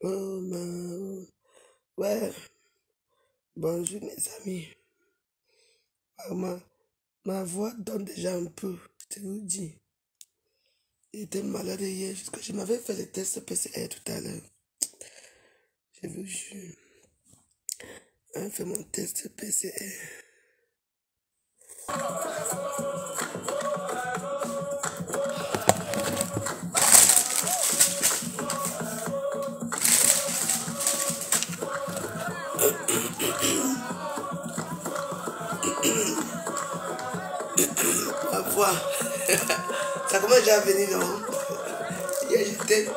Oh, ouais, bonjour mes amis. Ma voix donne déjà un peu, je vous dis. J'étais malade hier, jusqu'à je m'avais fait le test PCR tout à l'heure. Je vous jure. J'ai fait mon test PCR. Ma voix, ça commence déjà à venir, non? Hier, j'étais...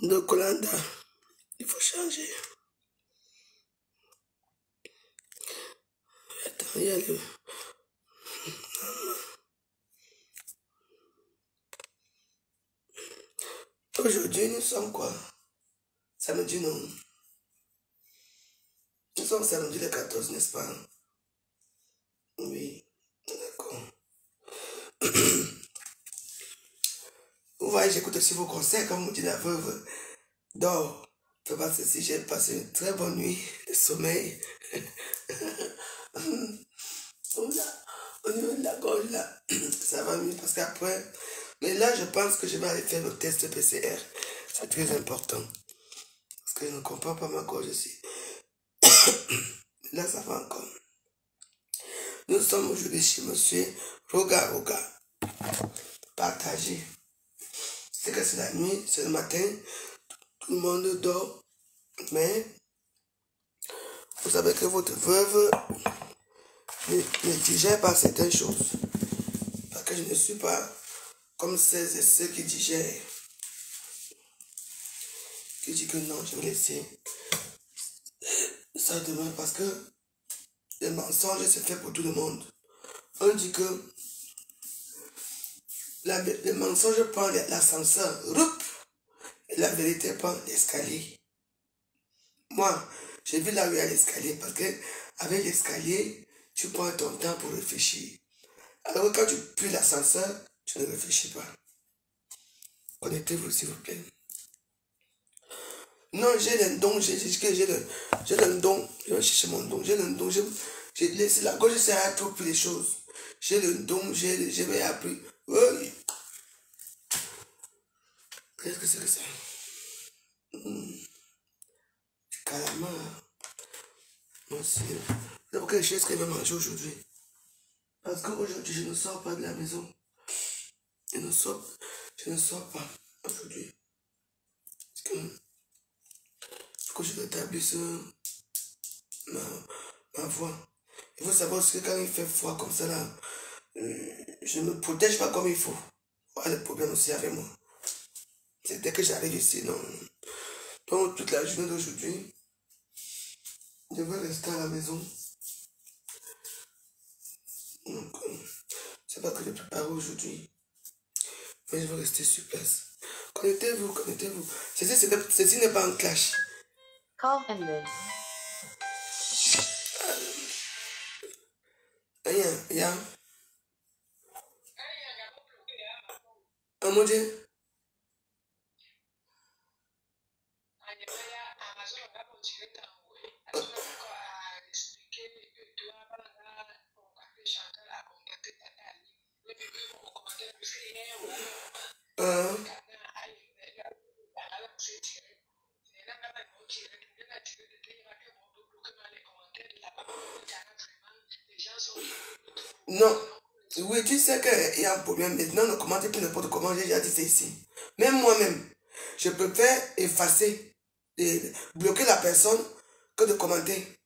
De Colanda, il faut changer. Attends, il y a le... Aujourd'hui, nous sommes quoi? Samedi, non? Nous sommes samedi le 14, n'est-ce pas? Oui, d'accord. Vous voyez, j'écoute aussi vos conseils, comme vous dit la veuve. Dors. Fais pas ceci, j'ai passé une très bonne nuit de sommeil. Au niveau de la gorge, là, ça va mieux parce qu'après... Mais là, je pense que je vais aller faire le test PCR. C'est très important. Parce que je ne comprends pas ma gorge aussi. Là, ça va encore. Nous sommes aujourd'hui chez monsieur Roga Roga. Partagez. C'est que c'est la nuit, c'est le matin. Tout le monde dort. Mais vous savez que votre veuve ne digère pas certaines choses. Parce que je ne suis pas comme celles et ceux qui digèrent. Qui disent que non, je vais laisser ça demain parce que le mensonge c'est fait pour tout le monde. On dit que le mensonge prend l'ascenseur, et la vérité prend l'escalier. Moi, j'ai vu là où il y a l'escalier parce que avec l'escalier, tu prends ton temps pour réfléchir. Alors quand tu puis l'ascenseur, tu ne réfléchis pas. Connectez-vous s'il vous plaît. Non, j'ai le don, j'ai le don, je vais chercher mon don, j'ai le don, j'ai laissé la gauche, c'est à trop les choses. J'ai le don, j'ai appris. Oui. Qu'est-ce que c'est que ça? Du calamar. Merci. C'est pour quelle chose qu'elle va manger aujourd'hui? Parce qu'aujourd'hui, je ne sors pas de la maison. Je ne sors pas aujourd'hui. Parce que faut que je rétablisse ma voix. Il faut savoir que quand il fait froid comme ça là, je ne me protège pas comme il faut. Voilà le problème aussi avec moi. C'est dès que j'arrive ici, non. Donc toute la journée d'aujourd'hui, je vais rester à la maison. Donc, c'est pas que je prépare aujourd'hui. Mais je vais rester sur place. Connectez-vous, connectez-vous. Ceci n'est pas un clash. Call ended. Rien. Un mot de... Non. Oui, tu sais qu'il y a un problème. Maintenant, ne commentez plus n'importe comment. J'ai déjà dit ça ici. Même moi-même, je préfère effacer et bloquer la personne que de commenter.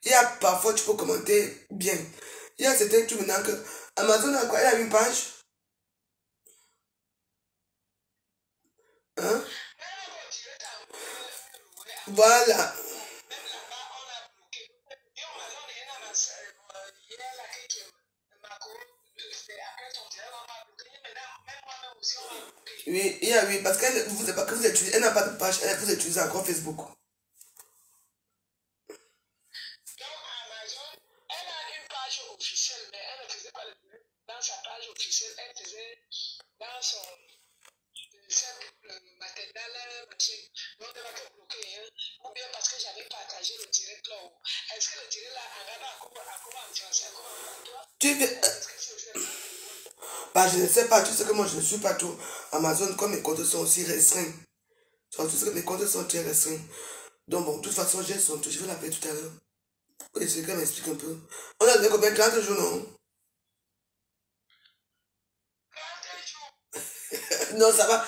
Il y a parfois, tu peux commenter bien. Il y a certains trucs maintenant que Amazon a quoi? Il a une page. Hein? Voilà. Oui, oui, parce qu'elle vous, vous utilisez, elle n'a pas de page, elle vous utilisez encore Facebook. Tu veux, bah, je ne sais pas, tu sais que moi je ne suis pas tout Amazon, comme mes comptes sont aussi restreints. Tu sais que mes comptes sont très restreints. Donc bon, de toute façon, j'ai son tout, je vais l'appeler tout à l'heure. Et c'est qu'elle m'explique un peu. On a donné combien 30 jours, non? Non, ça va.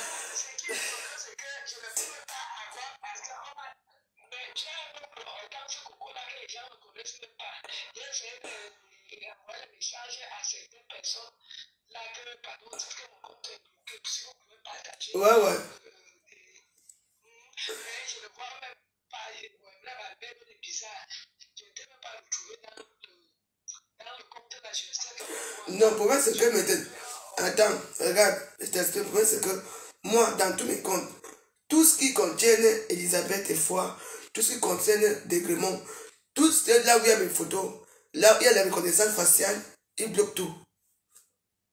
Ouais, ouais. Non, pour moi, c'est que maintenant. Attends, regarde, je t'explique. Le problème, c'est que moi, dans tous mes comptes, tout ce qui contient Elisabeth et Foi, tout ce qui contient Dégremont, tout ce là où il y a mes photos, là où il y a la reconnaissance faciale, il bloque tout.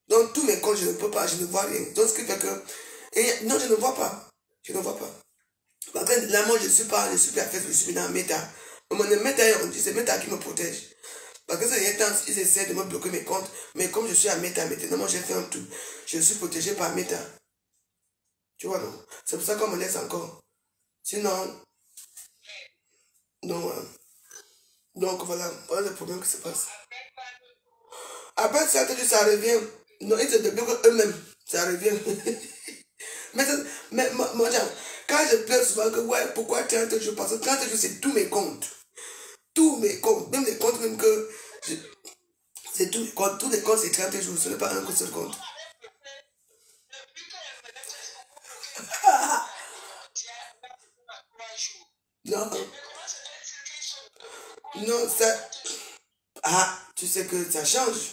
Donc, tous mes comptes, je ne peux pas, je ne vois rien. Donc, ce qui fait que. Non, je ne vois pas. Je ne vois pas. Parce que là, moi, je suis pas Facebook, je suis dans Meta. Mais mon Meta, on dit, c'est Meta qui me protège. Parce que ces derniers temps, ils essaient de me bloquer mes comptes. Mais comme je suis à Meta maintenant, moi j'ai fait un tout. Je suis protégé par Meta. Tu vois, non? C'est pour ça qu'on me laisse encore. Sinon, non. Donc voilà le problème qui se passe. Après, ça, ça revient. Non, ils se débloquent eux-mêmes. Ça revient. mais, moi, quand je pleure souvent que, ouais, pourquoi 30 jours? Parce que 30 jours, c'est tous mes comptes. Tous mes comptes. Même les comptes, même que. C'est tous les comptes. Tous les comptes, c'est 30 jours. Ce n'est pas un seul compte. Non, non, ça. Ah, tu sais que ça change.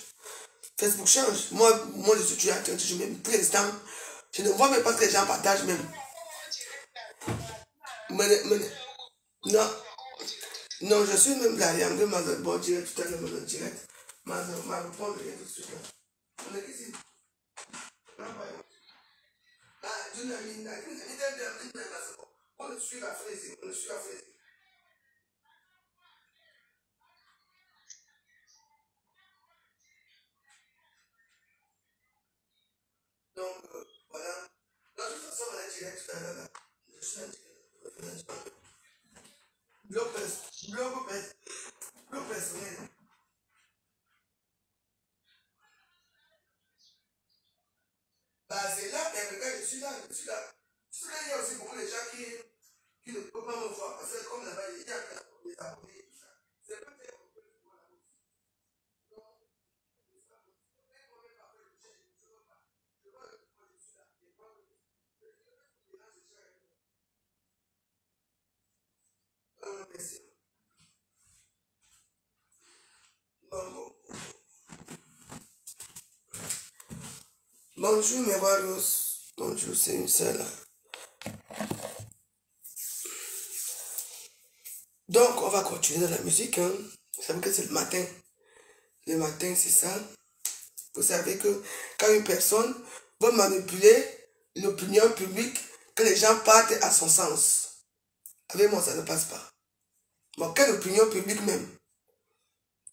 Facebook change. Moi je suis toujours attentif, je même plus l'instant. Je ne vois même pas ce que les gens partagent même. Non, non, je suis même là. Il y a un peu bon direct tout à l'heure, mon direct. Ma répondre rien tout de suite là. On est ici. Ah, je n'ai mis on le suit la fraise, on le suit la fraise. Donc, voilà. De toute façon, on est direct tout à l'heure là. Je suis en direct. Bloc personnel. Bah, c'est là, mais regarde, je suis là, je suis là. Tu sais qu'il y a aussi beaucoup de gens qui ne peuvent pas me voir. Parce que comme là-bas, il y a des abonnés et tout ça. C'est pas très merci. Bon. Bonjour mes Rose. Bonjour, c'est une seule. Donc, on va continuer dans la musique. Hein. Vous savez que c'est le matin. Le matin, c'est ça. Vous savez que quand une personne veut manipuler l'opinion publique, que les gens partent à son sens. Avec moi, ça ne passe pas. Bon, quelle opinion publique même?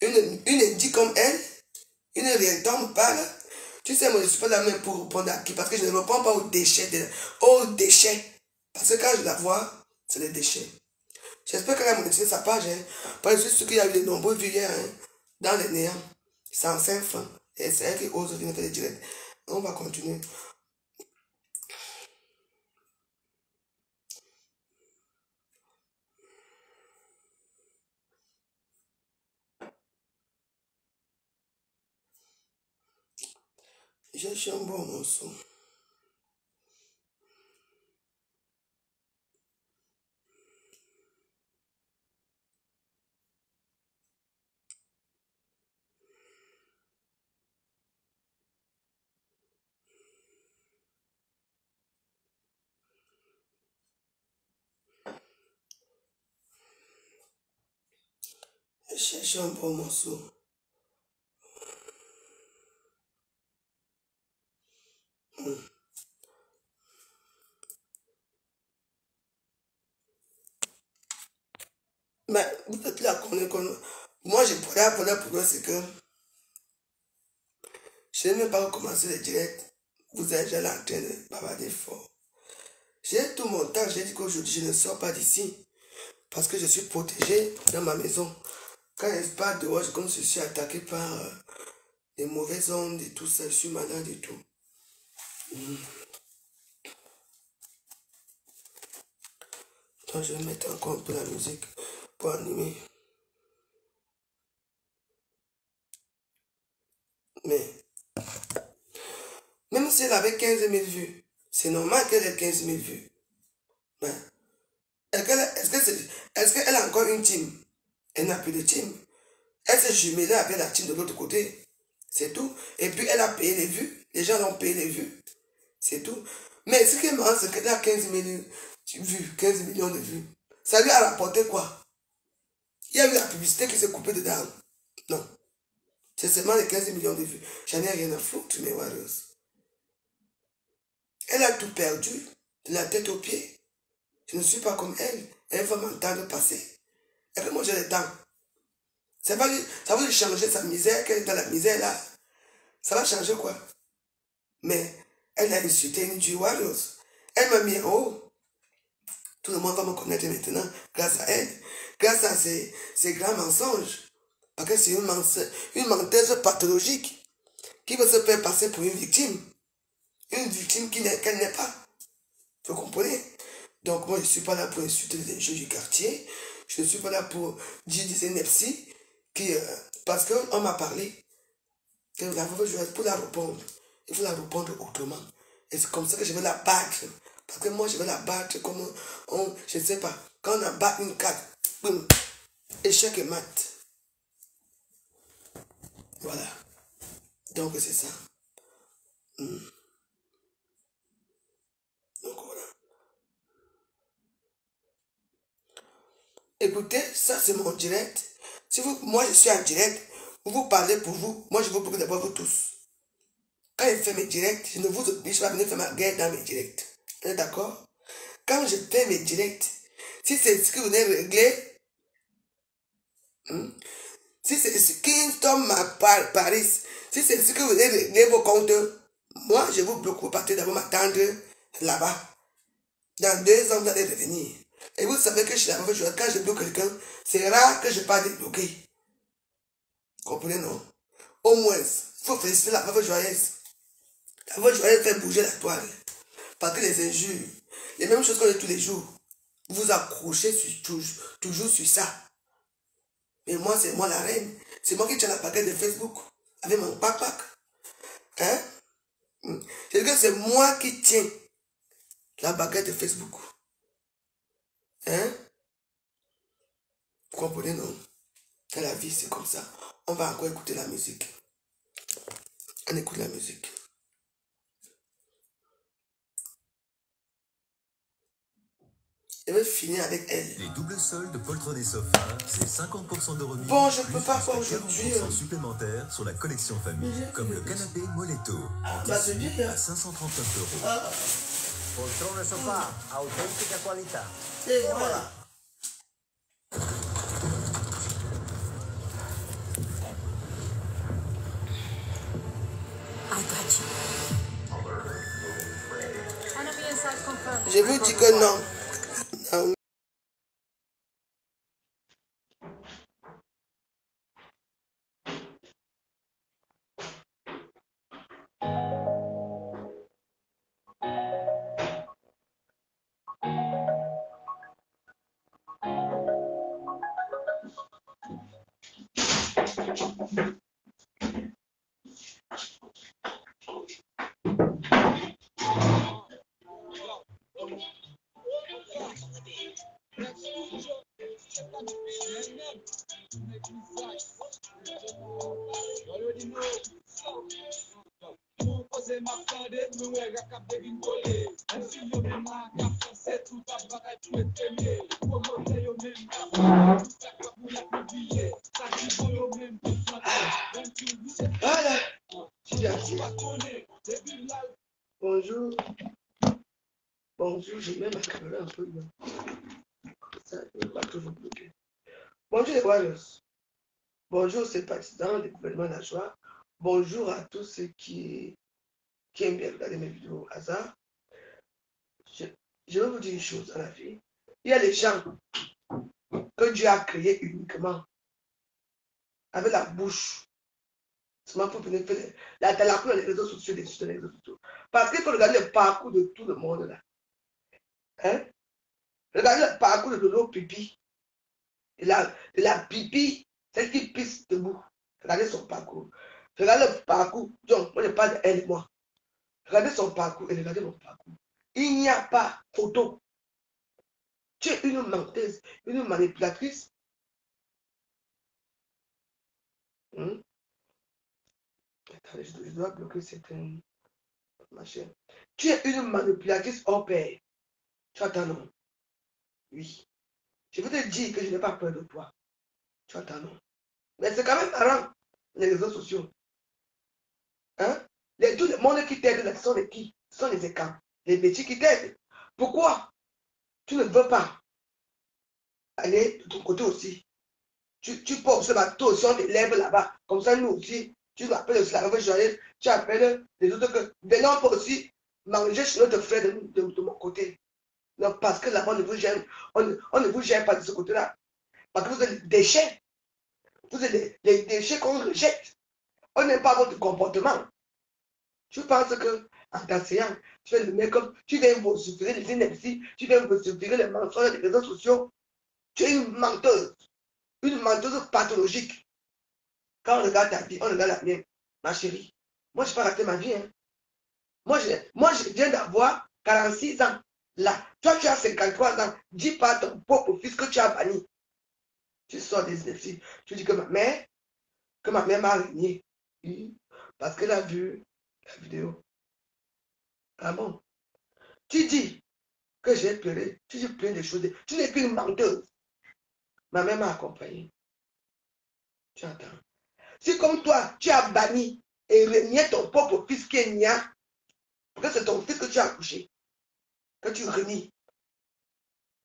Une dit comme elle, une rien me parle. Tu sais, moi, je ne suis pas la même pour répondre à qui, parce que je ne réponds pas aux déchets. Aux déchets. Parce que quand je la vois, c'est les déchets. J'espère qu'elle a monétisé sa page. Hein, parce que je suis sûr qu'il y a eu de nombreux vues hier, hein, dans les néants. 105 francs. Et c'est elle qui ose venir faire des directs. On va continuer. J'ai un bon morceau. chercher un bon morceau. Mais vous êtes là, moi je pourrais appeler pour moi, c'est que je n'ai même pas recommencé les directs. Vous êtes déjà en train de bavarder fort. J'ai tout mon temps, j'ai dit qu'aujourd'hui je ne sors pas d'ici. Parce que je suis protégé dans ma maison. Quand je pars dehors, comme je suis attaqué par les mauvaises ondes et tout ça, je suis malade et tout. Donc je vais mettre encore un peu la musique pour animer. Mais, même si elle avait 15 000 vues, c'est normal qu'elle ait 15 000 vues. Mais, est-ce qu'elle a encore une team? Elle n'a plus de team. Elle s'est jumelée avec la team de l'autre côté. C'est tout. Et puis elle a payé les vues. Les gens l'ont payé les vues. C'est tout. Mais ce qui est marrant, c'est qu'elle a 15 000 vues, 15 millions de vues. Ça lui a rapporté quoi? Il y a eu la publicité qui s'est coupée dedans. Non. C'est seulement les 15 millions de vues. J'en ai rien à foutre, mes warriors. Elle a tout perdu, de la tête aux pieds. Je ne suis pas comme elle. Elle va m'entendre passer. Et puis moi, j'ai le temps. Ça va lui changer sa misère, qu'elle est dans la misère là. Ça va changer quoi? Mais elle a insulté une du warriors. Elle m'a mis en haut. Tout le monde va me connaître maintenant grâce à elle. Grâce à ces grands mensonges. Parce que c'est une menteuse pathologique qui veut se faire passer pour une victime. Une victime qu'elle n'est pas. Vous comprenez? Donc moi je ne suis pas là pour insulter les jeux du quartier. Je ne suis pas là pour dire des inepties. Parce qu'on m'a parlé que la veuve joueuse, pour la répondre, il faut la répondre autrement. Et c'est comme ça que je vais la battre. Parce que moi je vais la battre comme je ne sais pas. Quand on a battu une carte, boum, échec et mat. Voilà. Donc c'est ça. Donc voilà. Écoutez, ça c'est mon direct. Moi je suis en direct, vous parlez pour vous, moi je vous prie d'abord vous tous. Quand je fais mes directs, je ne vous oblige pas à venir faire ma guerre dans mes directs. Vous êtes d'accord? Quand je fais mes directs, si c'est ce que vous voulez régler, si c'est ce Kingston Paris, si c'est ce que vous voulez régler vos comptes, moi je vous bloque, vous partez d'abord m'attendre là-bas. Dans 2 ans, vous allez revenir. Et vous savez que je suis la mauvaise joueur. Quand je bloque quelqu'un, c'est rare que je parte débloquer. Comprenez, non? Au moins, il faut féliciter la mauvaise joyeuse. La mauvaise joyeuse fait bouger la toile. Parce que les injures, les mêmes choses qu'on fait tous les jours, vous accrochez toujours sur ça. Mais moi, c'est moi la reine. C'est moi qui tiens la paquette de Facebook avec mon pack. Hein? C'est que c'est moi qui tiens la baguette de Facebook. Hein? Vous comprenez, non? Que la vie, c'est comme ça. On va encore écouter la musique. On écoute la musique. Je vais finir avec elle. Les doubles soldes poltron et sofa, c'est 50% de remise. Bon, je ne peux plus pas jusqu'à aujourd'hui. 40% supplémentaires sur la collection famille, comme le canapé Moletto, en tissu à 539 €. Poltrone e sofà, autentica qualità. Et voilà. Je vous dis que non. Non. Bonjour, je mets ma caméra un peu là. Ça ne va pas toujours bloquer. Bonjour les Warriors. Bonjour sympathisants du gouvernement de la joie. Bonjour à tous ceux qui aiment bien regarder mes vidéos au hasard. Je vais vous dire une chose dans la vie. Il y a des gens que Dieu a créés uniquement avec la bouche. Seulement pour venir faire la couleur dans les réseaux sociaux, Parce qu'il faut regarder le parcours de tout le monde là. Hein? Regardez le parcours de l'eau pipi. De la pipi, celle qui pisse debout. Regardez son parcours. Regardez le parcours. Donc, moi je parle d'elle et moi. Regardez son parcours et regardez mon parcours. Il n'y a pas photo. Tu es une menteuse, une manipulatrice. Attendez, je dois bloquer cette machin. Tu es une manipulatrice hors pair. Tu attends non? Oui. Je veux te dire que je n'ai pas peur de toi. Tu attends non? Mais c'est quand même marrant, les réseaux sociaux. Hein? Tout le monde qui t'aide, ce sont les qui? Ce sont les écrans. Les petits qui t'aident. Pourquoi tu ne veux pas aller de ton côté aussi? Tu poses ce bateau aussi, on te lève là-bas. Comme ça, nous aussi, tu appelles aussi la réveil joyeuse, tu appelles les autres que venons pour aussi manger chez notre frère de mon côté. Non, parce que là-bas, on ne vous gère pas de ce côté-là. Parce que vous êtes des déchets. Vous êtes les déchets qu'on rejette. On n'aime pas votre comportement. Je pense que en t'enseignant, tu fais le make-up, tu viens vous souffrir les inepties, tu viens vous souffrir les mensonges des réseaux sociaux. Tu es une menteuse pathologique. Quand on regarde ta vie, on regarde la mienne, ma chérie. Moi, je n'ai pas raté ma vie. Hein. Moi, je viens d'avoir 46 ans. Là, toi, tu as 53 ans. Dis pas à ton propre fils que tu as banni. Tu sors des inepties. Tu dis que ma mère m'a régné. Parce qu'elle a vu la vidéo. Ah bon? Tu dis que j'ai pleuré. Tu dis plein de choses. Tu n'es qu'une menteuse. Ma mère m'a accompagné. Tu entends? Si comme toi, tu as banni et régné ton propre fils qui est nia, parce que c'est ton fils que tu as accouché, que tu renies.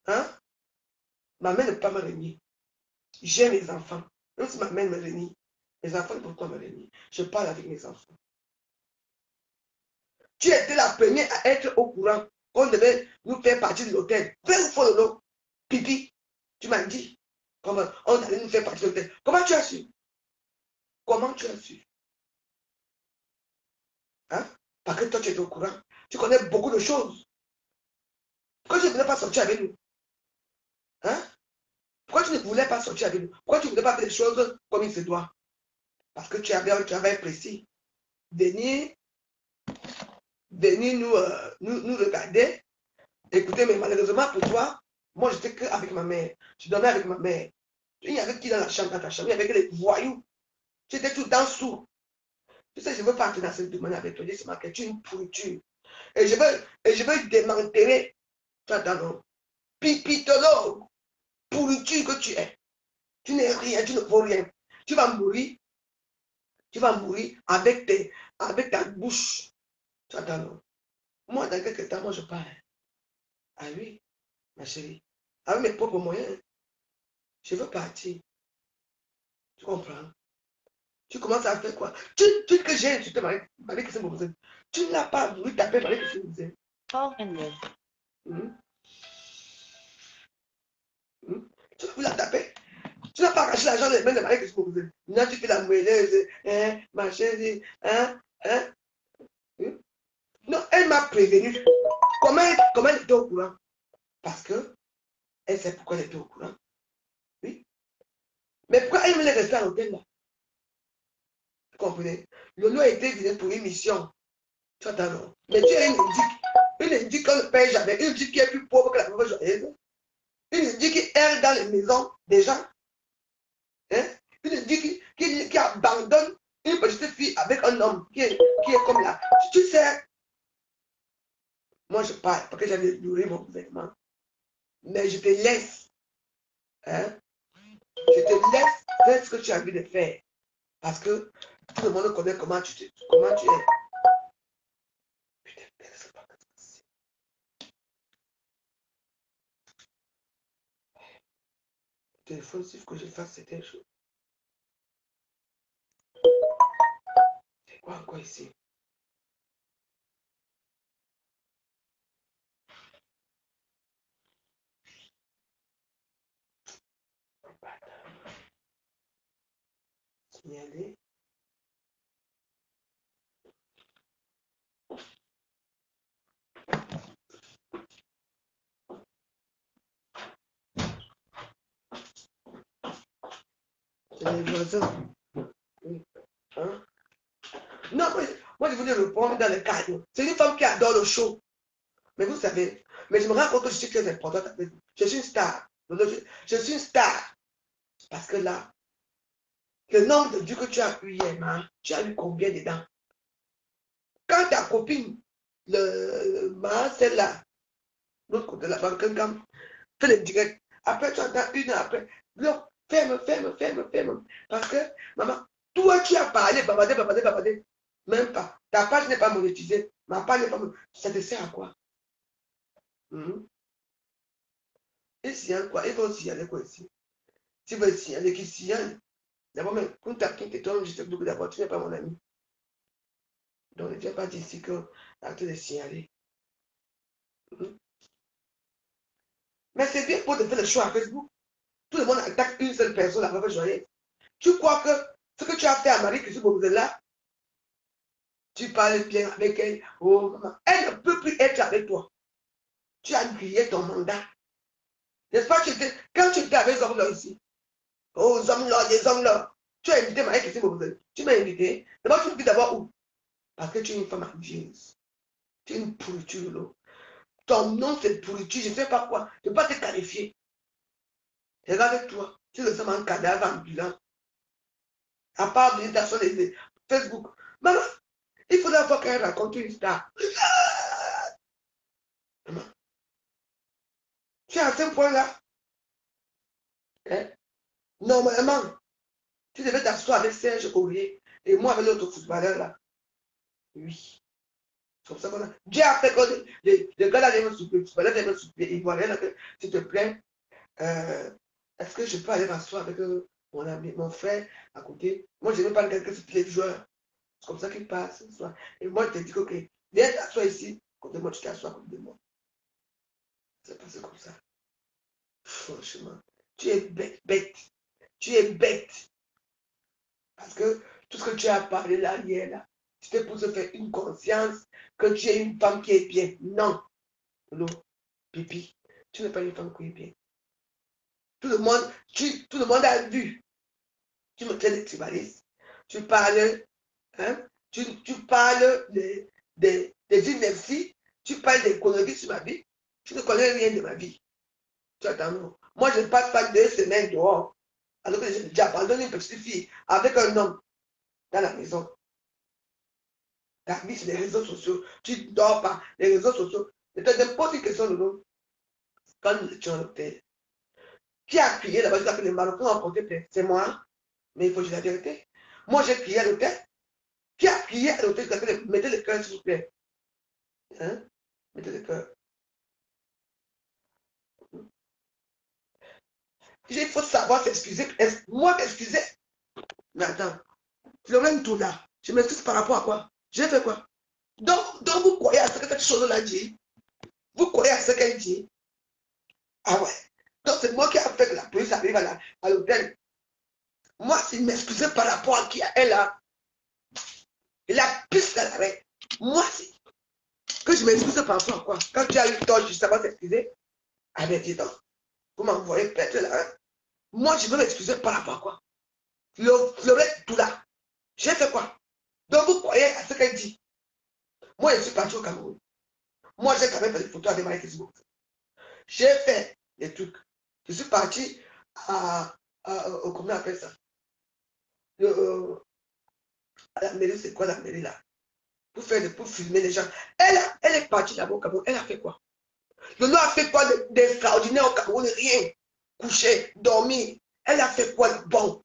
Hein? Ma mère ne peut pas me renier. J'ai mes enfants. Même si ma mère me renie, mes enfants ne peuvent pas me renier. Je parle avec mes enfants. Tu étais la première à être au courant qu'on devait nous faire partie de l'hôtel. Vrai ou faux de l'eau? Pipi, tu m'as dit. Comment on allait nous faire partie de l'hôtel. Comment tu as su? Comment tu as su? Hein? Parce que toi, tu es au courant. Tu connais beaucoup de choses. Pourquoi tu ne voulais pas sortir avec nous? Hein? Pourquoi tu ne voulais pas sortir avec nous? Pourquoi tu ne voulais pas faire les choses comme il se doit? Parce que tu avais un travail précis. Venir nous regarder, écouter, mais malheureusement pour toi, moi j'étais qu'avec ma mère. Je dormais avec ma mère. Il y avait qui dans la chambre, dans ta chambre? Il y avait que les voyous. Tu étais tout le temps sourd. Tu sais, je ne veux pas entrer dans ce domaine avec toi. C'est marqué, tu es une pourriture. Et je veux démanteler. Tu attends, non? Pipitologue, pourriture que tu es. Tu n'es rien, tu ne vaux rien. Tu vas mourir. Tu vas mourir avec ta bouche. Tu attends, non? Moi, dans quelques temps, moi, je pars. Ah oui, ma chérie. Avec mes propres moyens. Je veux partir. Tu comprends? Tu commences à faire quoi? Tu que j'ai insulté Marie-Christine Boubouzène. Tu n'as pas voulu taper Marie-Christine Boubouzène. Call ended. Tu n'as voulu la taper. Tu n'as pas arraché l'argent des mains de Marie-Christine Boubouzène. Là, tu fais la moelleuse. Ma chérie. Non, elle m'a prévenu. Comment elle était au courant? Parce que elle sait pourquoi elle était au courant. Oui. Mais pourquoi elle me laisse rester à l'hôtel là? Vous comprenez? Lolo a été venu pour une mission. Tu attends, non? Mais tu es une indique qu'on ne paye jamais. Une indique qui est plus pauvre que la pauvre joyeuse. Une indique qui erre dans les maisons des gens. Hein? Une indique qui abandonne une petite fille avec un homme qui est comme là. Tu sais, moi je parle parce que j'avais nourri mon gouvernement. Mais je te laisse. Hein? Je te laisse faire ce que tu as envie de faire. Parce que tout le monde connaît comment tu es. Putain, c'est pas téléphone, s'il faut que je fasse certaines choses. C'est quoi encore ici? Signaler. C'est les voisins. Oui. Hein? Non, moi je voulais répondre dans le cadre. C'est une femme qui adore le show. Mais vous savez, mais je me rends compte que je suis très importante. Je suis une star. Je suis une star. Parce que là, le nombre de dieux que tu as eu hier, hein, tu as eu combien dedans? Quand ta copine, celle-là, l'autre côté de la banque, fait le direct. Après, tu entends une heure après. Non, ferme. Parce que, maman, toi, tu as parlé, babadé. Même pas. Ta page n'est pas monétisée. Ma page n'est pas monétisée. Ça te sert à quoi? Ils signalent quoi? Ils vont signaler quoi ici? Si vous voulez signaler qui signale, d'abord, même, quand tu as quitté toi, je te dis que d'abord, tu n'es pas mon ami. Donc, ne viens pas dire ici que tu de signaler. Mais c'est bien pour te faire le choix à Facebook. Tout le monde attaque une seule personne à la joyeuse. Tu crois que ce que tu as fait à Marie-Christine là, tu parles bien avec elle. Oh, maman. Elle ne peut plus être avec toi. Tu as grillé ton mandat. N'est-ce pas? Quand tu étais avec les hommes là ici, oh, les hommes là, tu as invité Marie-Christine. Tu m'as invité. D'abord, tu me dis d'abord où? Parce que tu es une femme envieuse. Tu es une pourriture, là. Ton nom, c'est pourriture. Je ne sais pas quoi. Je ne peux pas te qualifier. Regarde-toi. Tu ressembles à un cadavre ambulant. À part l'invitation de Facebook. Maman, il faudra voir qu'elle raconte une star. Maman, tu es à ce point-là. Hein? Normalement, tu devais t'asseoir avec Serge Aurier et moi avec l'autre footballeur là. Oui. Comme ça, voilà. Dieu a fait que les gars là viennent me souper, les footballeurs viennent me souper, ils voient rien là, s'il te plaît, est-ce que je peux aller m'asseoir avec mon ami, mon frère à côté? Moi, je n'aime pas quelqu'un qui les joueurs. C'est comme ça qu'il passe. Et moi, je te dis que, ok, viens t'asseoir ici, côté moi, tu t'assois à côté de moi. C'est passé comme ça. Franchement, tu es bête. Tu es bête. Parce que tout ce que tu as parlé là, hier, là, c'était pour se faire une conscience que tu es une femme qui est bien. Non. Non. Pipi, tu n'es pas une femme qui est bien. Tout le monde a vu. Tu me traites de tribaliste. Tu parles, hein? Tu parles des inepties. Tu parles des conneries sur ma vie. Tu ne connais rien de ma vie. Tu attends. Moi, je ne passe pas 2 semaines dehors. Alors que j'ai déjà abandonné une petite fille avec un homme dans la maison. Ta vie, c'est les réseaux sociaux. Tu ne dors pas. Les réseaux sociaux. Je te pose une question de l'autre. Quand nous étions à l'hôtel, qui a crié là-bas jusqu'à ce que les Marocains ont porté plainte? C'est moi. Mais il faut dire la vérité. Moi, j'ai crié à l'hôtel. Qui a crié à l'hôtel jusqu'à ce que mettez le cœur, s'il vous plaît? Hein? Mettez le cœur. Il faut savoir s'excuser. Moi, m'excuser. Mais attends. Le même tout là. Je m'excuse par rapport à quoi? J'ai fait quoi? Donc, vous croyez à ce que cette chose-là dit? Vous croyez à ce qu'elle dit? Ah ouais. Donc, c'est moi qui a fait que la police arrive à l'hôtel. Moi, c'est m'excuser par rapport à qui elle a. Il a piste à l'arrêt. Moi, c'est que je m'excuse par rapport à quoi? Quand tu as eu tort, justement, s'excuser. Ah ben, dis donc. Vous m'envoyez peut-être là. Hein? Moi, je veux m'excuser par rapport à quoi? Le reste, tout là. J'ai fait quoi? Donc, vous croyez à ce qu'elle dit? Moi, je suis parti au Cameroun. Moi, j'ai quand même fait des photos avec Marie Facebook. J'ai fait des trucs. Je suis parti comment on appelle ça? À la mairie, c'est quoi la mairie là? Pour filmer les gens. Elle est partie là-bas au Cameroun. Elle a fait quoi? Le nom a fait quoi d'extraordinaire au Cameroun? Rien. Coucher, dormir. Elle a fait quoi de bon?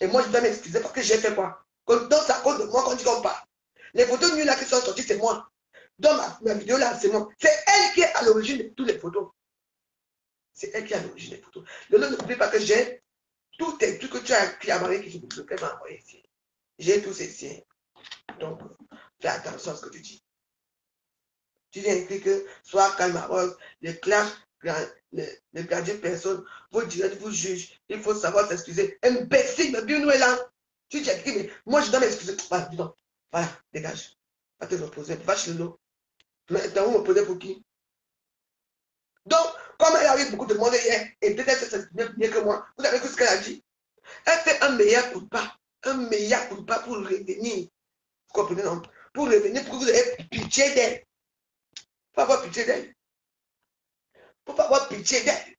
Et moi, je dois m'excuser parce que j'ai fait quoi? Donc, ça compte de moi quand dit qu'on parle. Les photos nues là qui sont sorties, c'est moi. Dans ma vidéo là, c'est moi. C'est elle qui est à l'origine de toutes les photos. C'est elle qui a l'origine des photos. Lolo, n'oublie pas que j'ai tous tes trucs que tu as écrit à Marie qui qu'elle m'a envoyé ici. J'ai tous ces signes. Donc, fais attention à ce que tu dis. Tu viens écrire que soit calme à Rose, le clash, le gardien personne, vous direz, vous juge, il faut savoir s'excuser. Imbécile, mais bien nous est là. Tu dis écrit, mais moi je dois m'excuser. Voilà, dis donc. Voilà, dégage. Va te reposer, va chez l'eau. Maintenant, vous me posez pour qui? Donc, comme elle arrive beaucoup de monde hier, et peut-être que c'est mieux que moi, vous savez ce qu'elle a dit? Elle fait un meilleur coup de pas pour revenir. Vous comprenez, non? Pour revenir, pour que vous ayez pitié d'elle. Il faut avoir pitié d'elle. Il ne faut pas avoir pitié d'elle.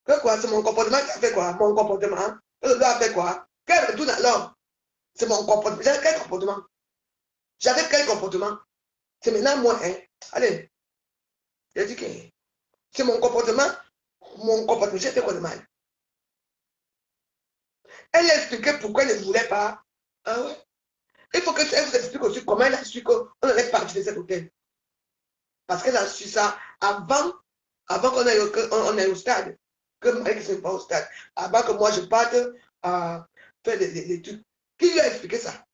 Que quoi? C'est mon comportement qui a fait quoi? Mon comportement. Le doigt a fait quoi? Quel retourne alors? C'est mon comportement. J'avais quel comportement? J'avais quel comportement? C'est maintenant moi, hein? Allez. J'ai dit que c'est mon comportement. J'ai fait quoi de mal? Elle a expliqué pourquoi elle ne voulait pas. Ah ouais? Il faut qu'elle vous explique aussi comment elle a su qu'on allait partir de cet hôtel. Parce qu'elle a su ça avant qu'on aille au stade. Que Marie ne soit pas au stade. Avant que moi je parte à faire des trucs. Qui lui a expliqué ça?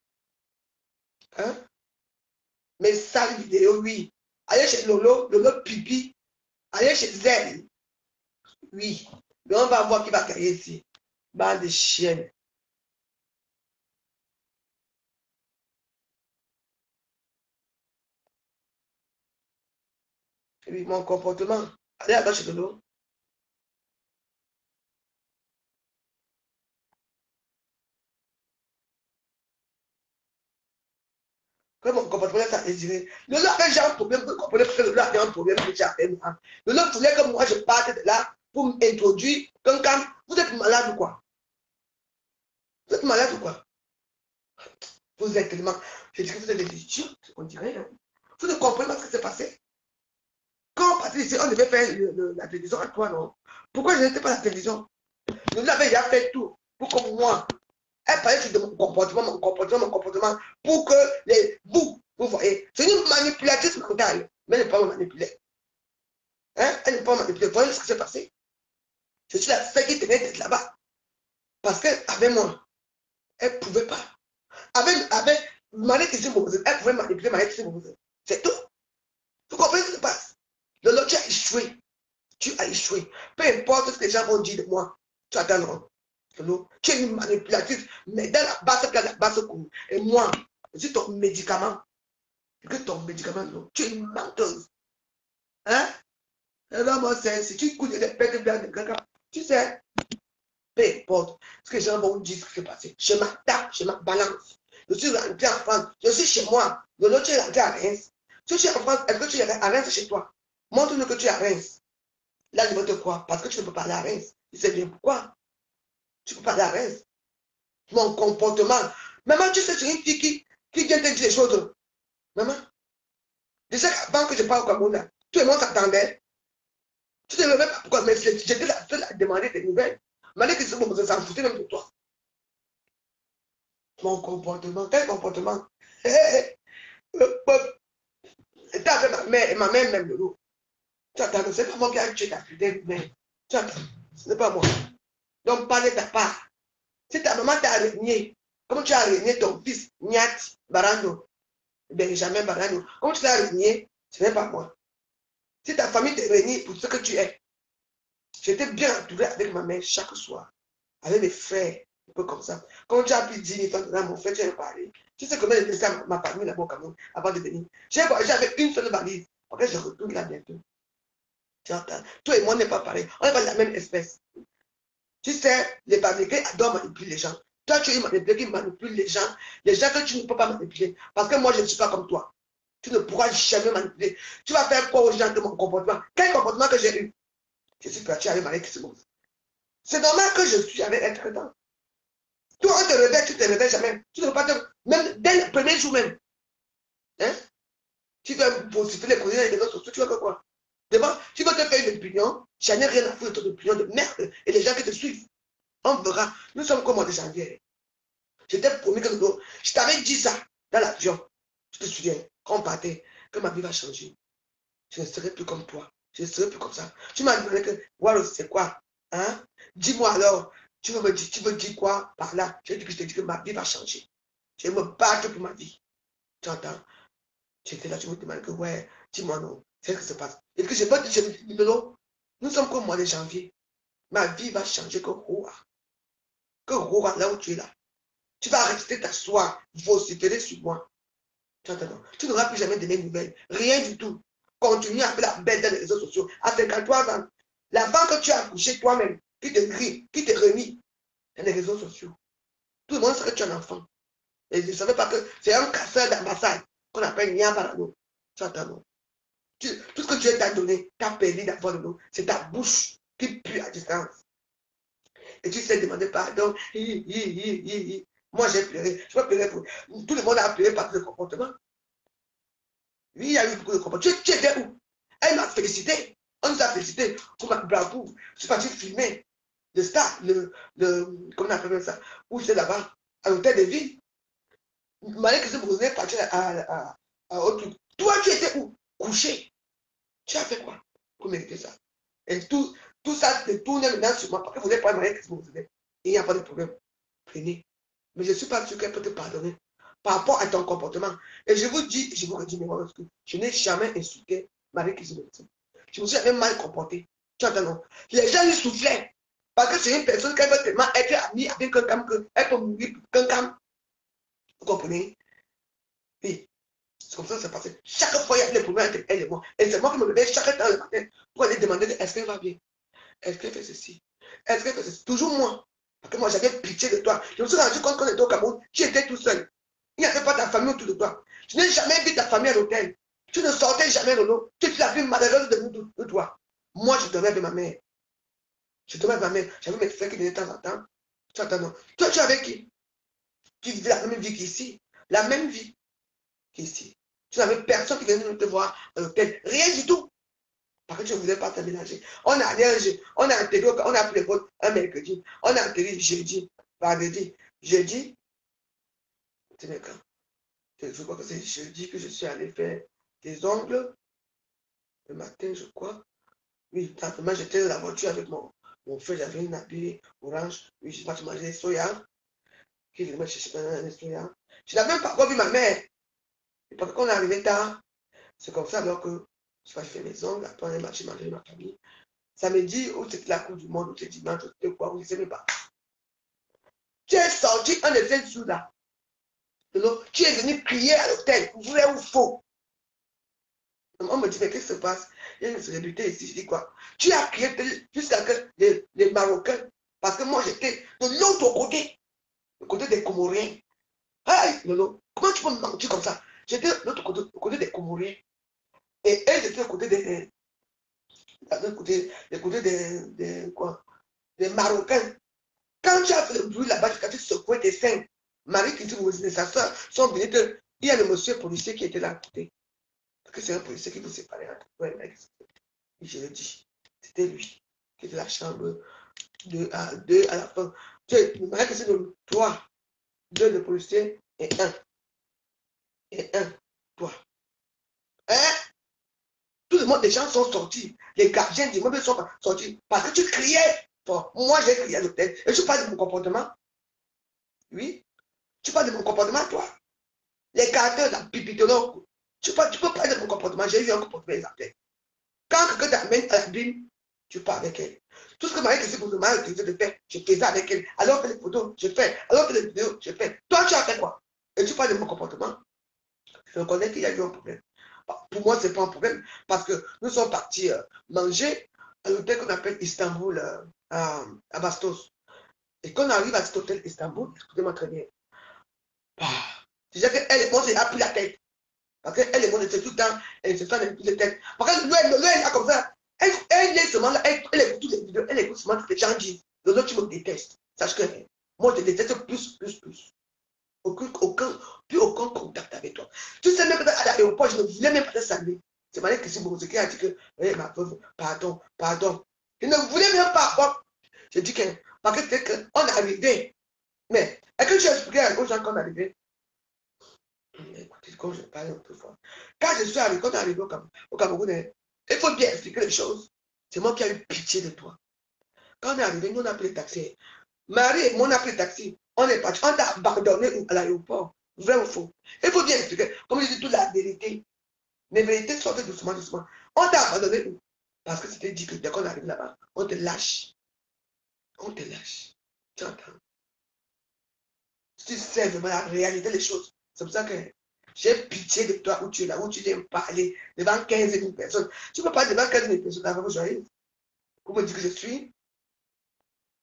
Hein? Mes sales vidéos, oui. Allez chez Lolo pipi. Allez chez elle. Oui. Mais on va voir qui va gagner ici. Bande de chiennes. Oui, mon comportement. Allez là-bas chez Lolo. Que mon comportement est à désirer. Lolo avait déjà un problème. Vous comprenez que Lolo avait un problème que tu as fait. Lolo voulait que moi je parte de là pour m'introduire. Quand vous êtes malade ou quoi? Vous êtes malade ou quoi? Vous êtes tellement. Je dis que vous êtes des idiots, on dirait. Hein? Vous ne comprenez pas ce qui s'est passé. Quand on partait ici, on devait faire la télévision à toi, non? Pourquoi je n'étais pas à la télévision? Nous avons déjà fait tout pour que moi, elle parlait de mon comportement, pour que vous voyez. C'est une manipulatrice mentale, mais elle n'est pas manipulée. Hein? Elle n'est pas manipulée. Vous voyez ce qui s'est passé? Je suis la seule qui tenait d'être là-bas. Parce qu'avec moi, elle ne pouvait pas. Avec Marie Christine Bobozé, elle pouvait manipuler Marie Christine Bobozé. C'est tout. Vous comprenez ce qui se passe? Le lot, tu as échoué. Tu as échoué. Peu importe ce que les gens vont dire de moi, tu attendras. Tu es une manipulatrice, mais dans la basse cour. Et moi, je suis ton médicament. Que ton médicament, non. Tu es une menteuse. Hein? Et là, moi, si tu écoutes des pètes blancs de quelqu'un, tu sais, peu importe ce que les gens vont dire, ce qui s'est passé. Je m'attaque, je me balance. Je suis rentré en France, je suis chez moi. Le lot, tu es rentré à Reims. Si tu es en France, est-ce que tu es à Reims chez toi? Montre-nous que tu es à Reims. Là, je vais te croire, parce que tu ne peux pas aller à Reims. Tu sais bien pourquoi? Tu ne peux pas aller à Reims. Mon comportement. Maman, tu sais, c'est une fille qui vient te dire des choses. Maman, déjà avant que je parle au Cameroun, tout le monde s'attendait. Tu ne sais même pas pourquoi, mais j'étais la seule à demander des nouvelles. Malgré que ça s'en foutait même de toi. Mon comportement, quel comportement? C'était avec ma mère, et ma mère même le loup. Tu attends, c'est pas moi qui ai tué ta fidèle mère. Tu attends, ce n'est pas moi. Donc, parle de ta part. Si ta maman t'a régné, comme tu as régné ton fils, Niat Barano, Benjamin Barano, comme tu l'as régné, ce n'est pas moi. Si ta famille t'a régné pour ce que tu es, j'étais bien entouré avec ma mère chaque soir, avec mes frères, un peu comme ça. Quand tu as pris 10 000 francs dans mon frère, tu as parlé. Tu sais comment j'ai laissé ma famille là-bas au Cameroun avant de venir. J'ai voyagé avec une seule valise. Après, je retourne là bientôt. Tu entends? Toi et moi, on n'est pas pareil. On n'est pas de la même espèce. Tu sais, les Américains adorent manipuler les gens. Toi, tu es une manipulateur qui manipule les gens que tu ne peux pas manipuler. Parce que moi, je ne suis pas comme toi. Tu ne pourras jamais manipuler. Tu vas faire quoi aux gens de mon comportement? Quel comportement que j'ai eu? Je suis parti avec Marie Christine. C'est normal que je suis avec elle temps. Toi, on te réveille, tu ne te réveilles jamais. Tu ne peux pas te... Même dès le premier jour même. Hein? Tu dois positionner les coordonnées et les autres sociaux, tu vas faire quoi? Devant, tu vas te faire une opinion, je n'ai rien à foutre de ton opinion de merde et les gens qui te suivent. On verra. Nous sommes comme en de janvier. Je t'ai promis que je t'avais dit ça dans l'avion. Je te souviens. quand on partait, que ma vie va changer. Je ne serai plus comme toi. Je ne serai plus comme ça. Tu m'as demandé que, voilà, c'est quoi? Hein? Dis-moi alors, tu veux dire quoi par là? Je te dis que ma vie va changer. Je vais me battre pour ma vie. Tu entends? J'étais là, tu me demandes que, ouais, dis-moi non. C'est ce qui se passe. Et que je peux te dire, non, nous sommes comme mois de janvier. Ma vie va changer que Roa. Que Roa, là où tu es là. Tu vas rester t'asseoir, vociférer sur moi. Tu entends? Tu n'auras plus jamais de mes nouvelles. Rien du tout. Continue à faire la belle dans les réseaux sociaux. À 53 ans, la femme que tu as accouchée toi-même, qui te crie, qui te remis dans les réseaux sociaux. Tout le monde sait que tu es un enfant. Et je ne savais pas que c'est un casseur d'ambassade qu'on appelle Niabarano. Tu entends? Tout ce que Dieu t'a donné, t'as perdu d'avoir de l'eau. C'est ta bouche qui pue à distance. Et tu sais demander pardon. Moi, j'ai pleuré. Je peux pleurer pour... Tout le monde a pleuré par le comportement. Oui, il y a eu beaucoup de comportements. Tu étais où? Elle m'a félicité. On nous a félicité pour ma bravoure. Je suis parti filmer le stade, comment on appelle ça? Où c'est là-bas, à l'hôtel de ville. Malgré que vous venez partir à autre truc. Toi, tu étais où? Couché. Tu as fait quoi pour mériter ça? Et tout ça se tourne maintenant sur moi parce que vous n'êtes pas marié que vous venez. Il n'y a pas de problème. Prenez. Mais je ne suis pas sûr qu'elle peut te pardonner par rapport à ton comportement. Et je vous dis, je vous redis, mais moi, je n'ai jamais insulté Marie-Christine. Je me suis jamais mal comporté. Tu entends, non? Les gens lui soufflaient. Parce que c'est une personne qui veut tellement être amie avec quelqu'un qu'elle peut mourir pour quelqu'un. Vous comprenez? Oui. C'est comme ça que ça passé. Chaque fois, il y a des problèmes entre elle et moi. Et c'est moi qui me réveille chaque temps le matin pour aller demander est-ce qu'elle va bien? Est-ce qu'elle fait ceci? Est-ce qu'elle fait ceci? Toujours moi. Parce que moi, j'avais pitié de toi. Je me suis rendu compte qu'on était au Cameroun. Tu étais tout seul. Il n'y avait pas ta famille autour de toi. Je n'ai jamais vu ta famille à l'hôtel. Tu ne sortais jamais de l'eau. Tu es la plus malheureuse de toi. Moi, je dormais avec ma mère. Je dormais avec ma mère. J'avais mes frères qui venaient de temps en temps. Tu entends, non? Toi, tu es avec qui? Tu vivais la même vie qu'ici. La même vie qu'ici. Tu n'avais personne qui venait te voir à l'hôtel. Rien du tout. Parce que tu ne voulais pas te mélanger. On a atterri, on a pris le vol un mercredi. On a atterri jeudi, vendredi. Jeudi, c'est quand? Je crois que c'est jeudi que je suis allé faire des ongles. Le matin, je crois. Oui, simplement, j'étais dans la voiture avec mon frère. J'avais une habillée orange. Oui, je vais manger des soya. Qui venait me chercher des soya. Je n'avais même pas encore vu ma mère. Et parce qu'on est arrivé tard, c'est comme ça alors que je vais faire mes ongles, après on est marché manger ma famille. Samedi, où c'était la Coupe du Monde, où c'était dimanche, où c'était quoi, où je ne sais même pas. Tu es sorti un de ces jours-là. Tu es venu crier à l'hôtel, vrai ou faux. On me dit, mais qu'est-ce qui se passe? Il y a une célébrité ici, je dis quoi? Tu as crié jusqu'à que les Marocains, parce que moi j'étais de l'autre côté, le côté des Comoriens. Aïe, Lolo, comment tu peux me mentir comme ça? J'étais de l'autre côté, le côté des Comoriens. Et elle était le côté des Marocains. Quand tu as fait le bruit là-bas, quand tu secouais tes seins, Marie-Christine et sa soeur sont venus il y a le monsieur policier qui était là à côté. Parce que c'est un policier qui vous séparait entre toi et Marie-Christine. Et je le dis, c'était lui qui était dans la chambre 2 à la fin. Marie-Christine, 3, 2 le policier et 1. Et 1, toi. Hein? Tout le monde, les gens sont sortis. Les gardiens d'immeuble sont sortis. Parce que tu criais. Moi, j'ai crié à l'hôtel. Et tu parles de mon comportement? Oui. Tu parles de mon comportement, toi? Les caractères, la pipitologue. Tu peux parler de mon comportement. J'ai eu un comportement exemplaire. Quand quelqu'un t'amène à la bine, tu parles avec elle. Tout ce que Marie-Christine pour demander de faire, je faisais avec elle. Alors que les photos, je fais. Alors que les vidéos, je fais. Toi, tu as fait quoi? Et tu parles de mon comportement? Je reconnais qu'il y a eu un problème. Pour moi, ce n'est pas un problème parce que nous sommes partis manger à l'hôtel qu'on appelle Istanbul, à Bastos. Et quand on arrive à cet hôtel Istanbul, écoutez-moi très bien, déjà qu'elle et moi, elle a pris la tête. Parce qu'elle et moi, c'était tout le temps, elle se fait des têtes. Parce que elle est comme ça. Elle est seulement là, elle écoute toutes les vidéos, elle écoute seulement ce que les gens disent. Les autres, tu me détestes. Sache que moi, je te déteste plus. Plus aucun contact avec toi. Tu sais même que à l'aéroport, je ne voulais même pas te saluer. C'est Marie Christine Bourse qui a dit que, ma pauvre, pardon. Je ne voulais même pas. Bon, je dis que, parce que c'est qu'on est arrivé. Mais, est-ce que tu as expliqué aux gens qu'on est arrivé? Écoutez, comme je parlais autrefois. Quand je suis arrivé, quand on est arrivé au Cameroun, il faut bien expliquer les choses. C'est moi qui ai eu pitié de toi. Quand on est arrivé, nous on a pris le taxi. Marie et moi on a pris le taxi. On est parti. On t'a abandonné à l'aéroport. Vrai ou faux? Il faut bien expliquer. Comme je dis toute la vérité. Les vérités sortent doucement, doucement. On t'a abandonné où? Parce que c'était dit que dès qu'on arrive là-bas, on te lâche. On te lâche. Tu entends? Tu sais vraiment la réalité des choses. C'est pour ça que j'ai pitié de toi où tu es là, où tu viens parler devant 15 000 personnes. Tu ne peux pas devant 15 000 personnes avant que j'arrive. Pour me dire que je suis.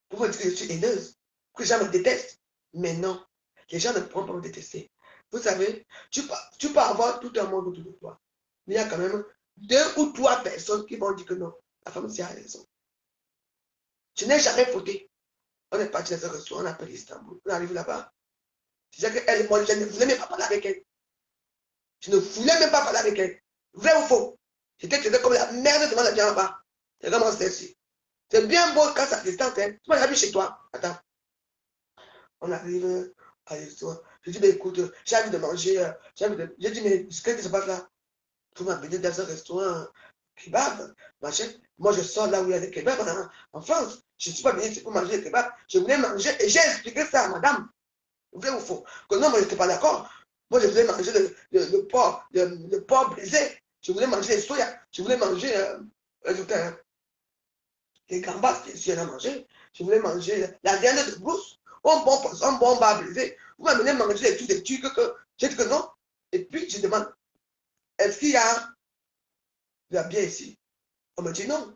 Pour me dire que je suis haineuse. Que les gens me détestent. Mais non. Les gens ne pourront pas me détester. Vous savez, tu peux avoir tout un monde autour de toi. Mais il y a quand même 2 ou 3 personnes qui vont dire que non. La femme, c'est à raison. Je n'ai jamais fauté. On est parti dans un restaurant, on appelle Istanbul. On arrive là-bas. Je disais qu'elle, moi, je ne voulais même pas parler avec elle. Je ne voulais même pas parler avec elle. Vrai ou faux? J'étais comme la merde devant la bien là-bas. C'est vraiment celle-ci. C'est bien beau quand ça distance. Hein. Tu m'as jamais chez toi. Attends. On arrive à l'histoire. Je dis, mais écoute, j'ai envie de manger. J'ai dit, mais qu'est-ce qui se passe là? Vous m'amenez dans un restaurant kebab, machin. Moi, je sors là où il y a des kebabs en France. Je ne suis pas venu ici pour manger des kebabs. Je voulais manger et j'ai expliqué ça à madame. Vrai ou faux? Que non, moi, je n'étais pas d'accord. Moi, je voulais manger le porc brisé. Je voulais manger les soya. Je voulais manger les gambas, bien sûr, à manger. Je voulais manger la viande de brousse. Un bon bar brisé. Vous m'amenez manger des trucs que j'ai dit que non. Et puis, je demande, est-ce qu'il y a de la bière ici? On me dit non.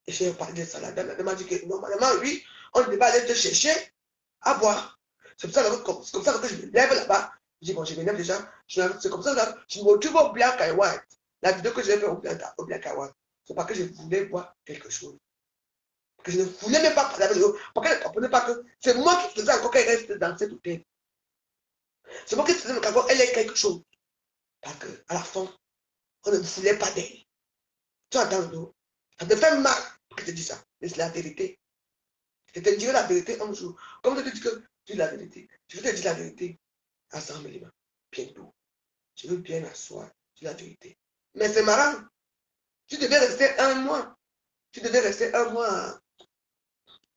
Et j'ai parlé de ça. La dame m'a dit que normalement, oui, on ne devait pas aller te chercher à boire. C'est comme ça que je me lève là-bas. Je dis, bon, je me lève déjà. C'est comme ça que je me retrouve au Black and White. La vidéo que j'ai faite au Black and White, c'est parce que je voulais boire quelque chose. Parce que je ne voulais même pas parler avec eux. Parce qu'elle ne comprenait pas que c'est moi qui faisais encore qu'elle reste dans cet hôtel. C'est moi qui faisais encore qu'elle ait quelque chose. Parce qu'à la fin, on ne voulait pas d'elle. Tu entends, non? Ça te fait mal que je te dis ça. Mais c'est la vérité. Je te dirai la vérité un jour. Comme je te dis que tu dis la vérité. Je vais te dire la vérité à 100 000 bientôt. Je veux bien asseoir sur la vérité. Mais c'est marrant. Tu devais rester 1 mois. Tu devais rester 1 mois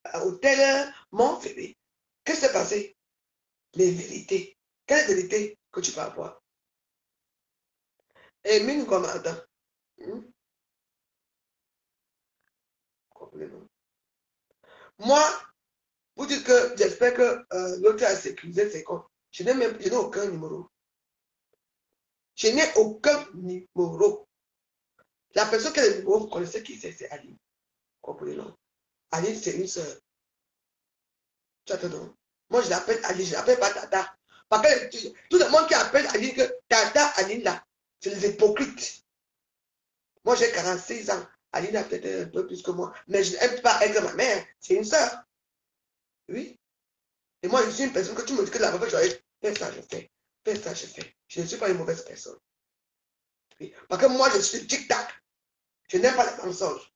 à l'hôtel Montferré. Qu'est-ce qui s'est passé? Les vérités. Quelle vérité que tu peux avoir? Et mine comme attends. Moi, vous dites que j'espère que l'autre a sécurisé ses comptes. Je n'ai aucun numéro. Je n'ai aucun numéro. La personne qui a le numéro, vous connaissez qui c'est Aline. Comprenez-le. Aline, c'est une soeur. Tu attends. Moi, je l'appelle Aline, je ne l'appelle pas Tata. Parce que tout le monde qui appelle Aline, que Tata, Aline là, c'est les hypocrites. Moi, j'ai 46 ans. Aline a peut-être un peu plus que moi. Mais je n'aime pas être ma mère. C'est une soeur. Oui. Et moi, je suis une personne que tu me dis que la mauvaise chose, fais ça, je fais. Fais ça, je fais. Je ne suis pas une mauvaise personne. Oui. Parce que moi, je suis tic-tac. Je n'aime pas les mensonges.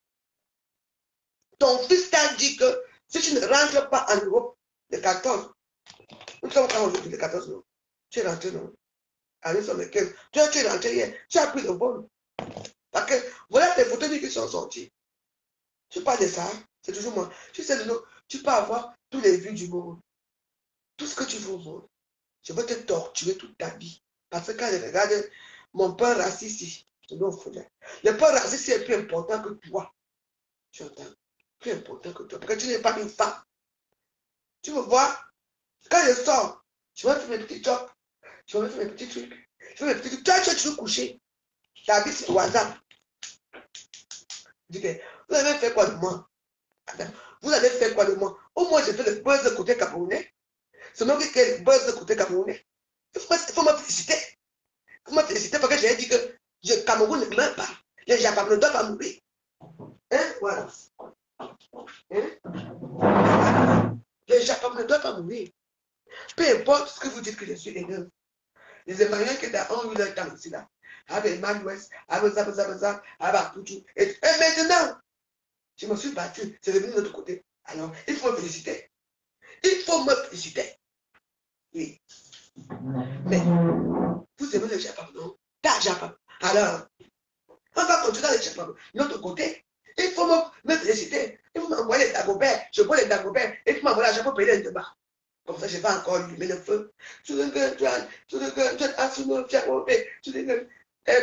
Ton fils t'a dit que si tu ne rentres pas en Europe le 14, nous sommes quand aujourd'hui le 14, non? Tu es rentré, non? Ah, nous sommes le 15. Tu es rentré hier. Tu as pris le vol. Parce que voilà tes photos qui sont sorties. Je parle de ça. C'est toujours moi. Tu sais, tu peux avoir tous les vues du monde. Tout ce que tu veux au monde. Je vais te torturer toute ta vie. Parce que quand je regarde mon père raciste ici, le père raciste est plus important que toi. Tu entends? Plus important que toi. Parce que tu n'es pas une femme. Tu me vois? Quand je sors, je vais faire mes petits jobs. Je vais faire mes petits trucs. Je fais mes petits trucs. Toi, tu es toujours couché. Ta vie, c'est au hasard. Je dis, vous avez fait quoi de moi? Vous avez fait quoi de moi? Au moins, j'ai fait le buzz de côté camerounais. C'est même qui est le buzz de côté camerounais. Il faut me féliciter. Il faut me féliciter parce que j'ai dit que le Cameroun ne meurt pas. Les Japonais ne doivent pas mourir. Hein? Voilà. Hein? Les Japonais ne doivent pas mourir. Peu importe ce que vous dites que je suis énorme. Les Américains qui ont eu leur temps ici là. Avec Emmanuel West, avec ça, avec tout. Et maintenant, je me suis battu. C'est revenu de l'autre côté. Alors, il faut me féliciter. Il faut me féliciter. Oui. Mais vous aimez le Japon, non? T'as Japon. Alors, on va continuer dans le Japon. De l'autre côté, il faut me féliciter. Il faut m'envoyer les dagobert. Je prends les dagobert. Et il faut m'envoyer l'argent pour payer les débats. Comme ça, je vais encore allumer le feu. Sur le gun,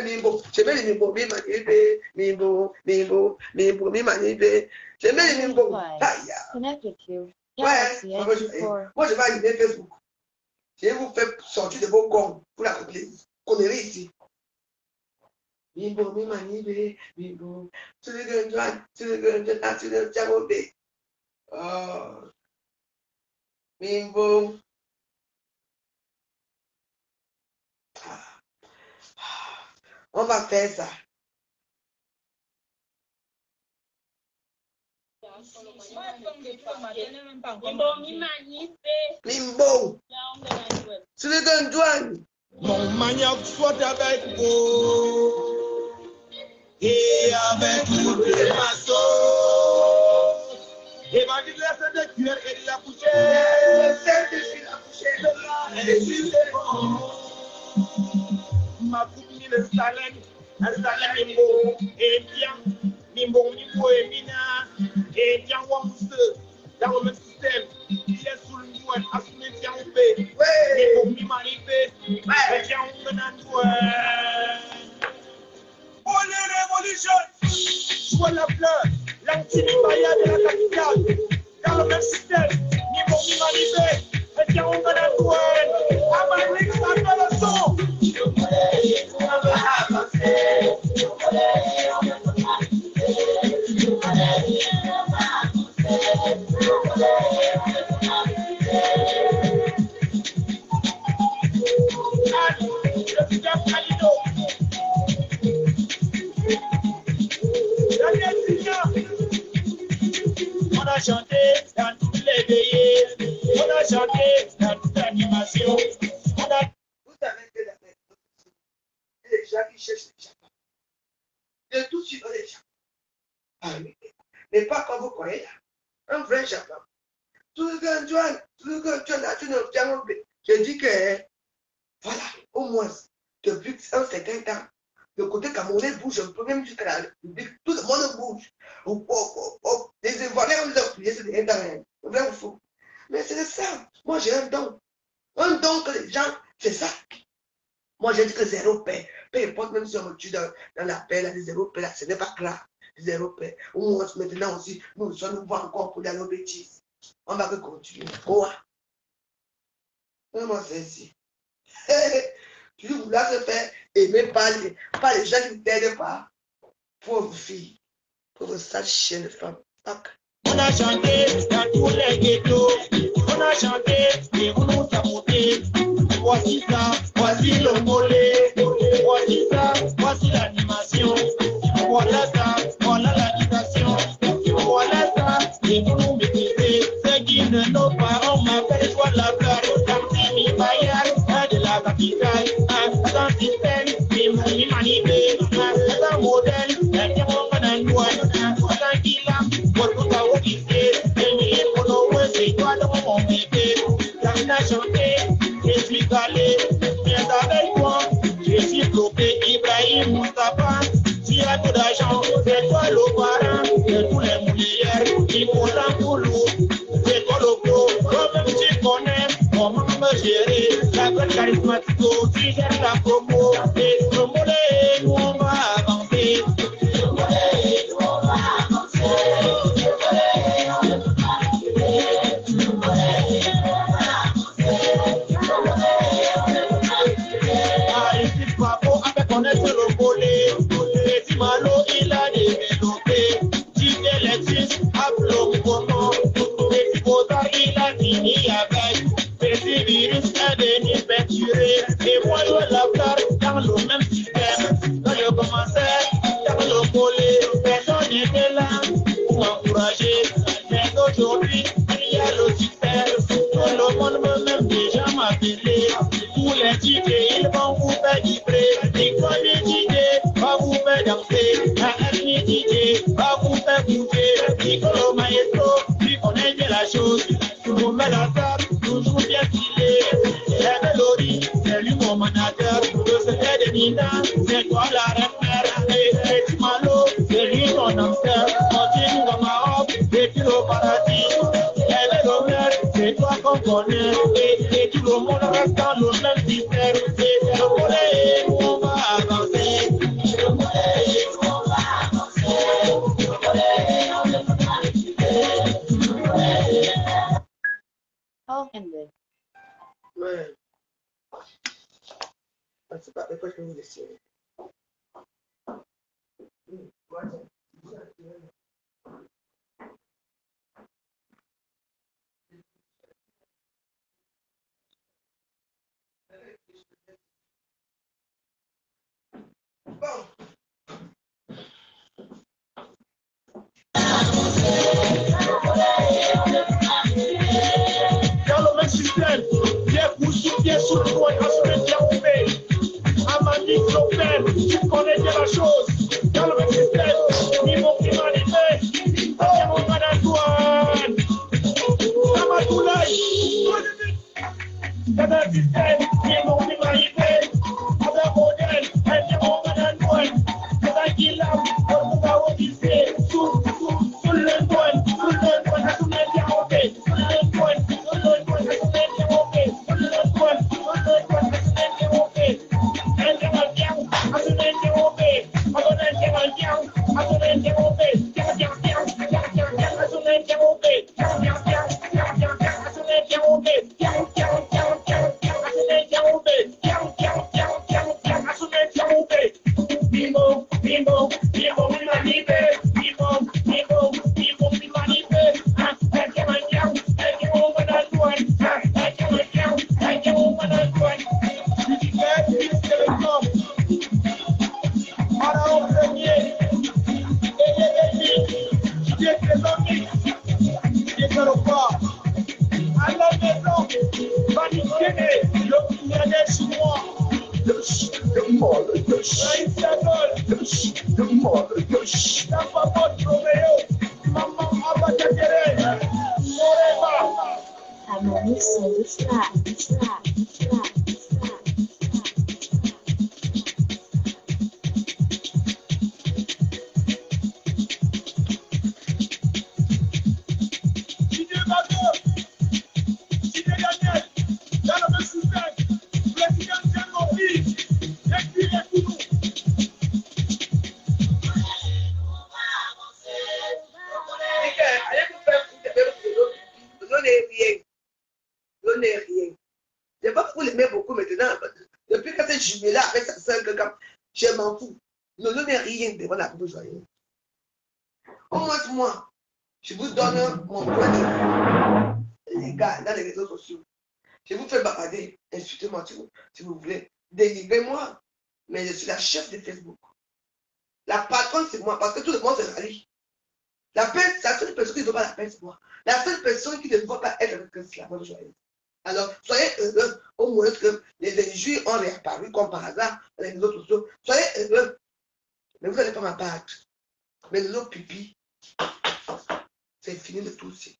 Mimbo, je mets les Mimbo, Mimbo. Je mets les Mimbo. Connected to Ouais, Galaxy moi S4. je vais allumer Facebook. Je vais vous faire sortir de vos gonds pour la connerie ici. Mimbo, Mimbo. Sur le gun, Oh. Mimbo. On va faire ça. Mimbo. Sur le gun, Mon maniaque soit avec vous et avec tous les maçons. Évangile de cuir et de la coucher. Et si c'est bon, ma coupine de Salem, Mimbo, et bien, Mimbo, et Mina, et bien, dans le même système, il est sous le douane, assumé, bien, on fait. Mimbo, Mimanipe, et bien, on pour les révolutions, soit la fleur, l'anti-mibaya de la capitale, dans le même système, Mimbo, Mimanipe, et bien, on va la douane, à ma ligue, ça fait le son. On a chanté dans toutes les veillées, on a chanté dans toute l'animation. Vous savez que les gens qui cherchent les Japon, de tout suite dans les Japon. Ah oui. Mais pas comme vous croyez là. Un vrai Japon. Tout le gars, je dis que, voilà, au moins, depuis un certain temps, le côté camerounais bouge un peu, même jusqu'à la République, tout le monde bouge. Les Ivoiriens, on les a oubliés, c'est des Indariens. C'est vrai ou faux? Mais c'est ça. Moi, j'ai un don. Un don que les gens, c'est ça. Moi, j'ai dit que zéro paix. Peu importe, même si on me tue dans la paix, là, les zéro paix, là, ce n'est pas grave. Zéro paix. Au moins, maintenant aussi, nous voit encore pour aller aux bêtises. On va que continuer. Quoi? Comment c'est ici? Tu voulais se faire aimer par les gens qui ne t'aident pas. Pauvre fille. Pauvre sale chienne de femme. Fuck. On a chanté dans tous les ghettos, on a chanté et on nous a monté. Voici ça, voici le mollet, voici ça, voici l'animation. Voilà ça, voilà l'agitation. Voilà ça, et vous nous maîtrisez. Ceux qui ne nos parents m'appellent joie de la fleur. Comme si mi bayal, de la capitale. Un système, mi manipé, un modèle, un terreau, un douane, un qu'il a. Pour tout à vous guider, et pour nos voix, c'est toi dans mon bébé. Quand a chanté, je suis calé, viens avec moi, je suis bloqué, Ibrahim Moustapha. Si à tout d'argent, c'est toi le parent de tous les moulières, qui font l'entourloup, c'est toi le gros, toi-même tu connais, comment me gérer, la bonne charismatique, tu gères la promo, et le mollet, nous on va avancer. Connaître le volet, et si Malo il a développé, Jimmy Alexis a bloqué comment, et si Botard il a fini avec, et si Virus a venu peinturer, et moi je la fleur dans le même système, quand je commençais dans le volet, personne n'était là pour m'encourager, mais aujourd'hui il y a le succès, tout le monde me même déjà m'appeler, tous les tickets ils vont vous faire vibrer. Les DJ va vous faire danser, la hernie DJ va vous faire bouger. Nicolo Maestro, lui connaît bien la chose. Vous met la table, toujours bien stylé. La mélodie Nina, c'est toi la repère. Et tu m'as l'eau, c'est lui ton hamster. Continue dans ma robe, et tu au paradis. Elle est l'honneur, c'est toi qu'on connaît. Et tout le monde reste dans le même système. Et c'est le volet, on va avancer. Le volet, on va avancer. Le volet, on va avancer. Oh, ended. Ouais. Ah, c'est pas, mais quoi je peux vous laisser. Bon. Dans le même système, bien cousu, bien sous le coin, à se mettre bien ouvert. Amandine Chopin, tu connais bien la chose. Dans le même système, ni mon criminalité, pas mon Antoine. Ramatoulaye, dans le même système, ni mon criminalité, avec modèle, et mon Antoine. C'est un qui l'a, on va au lycée, sous le coin, à se mettre bien ouvert. Je m'en fous. Ne donnez rien devant la bourgeoisie. Au moins, moi, je vous donne mon point de vue. Les gars, dans les réseaux sociaux. Je vous fais bavarder. Insultez-moi si vous voulez. Délivrez-moi. Mais je suis la chef de Facebook. La patronne, c'est moi. Parce que tout le monde se rallie. La seule personne qui ne veut pas la paix, c'est moi. La seule personne qui ne veut pas être avec eux, c'est la bourgeoisie. Alors, soyez heureux, au moins que les injures ont réapparu comme par hasard dans les réseaux sociaux. Soyez heureux. Mais vous n'allez pas m'abattre. Mais l'autre pipi, c'est fini de tout aussi.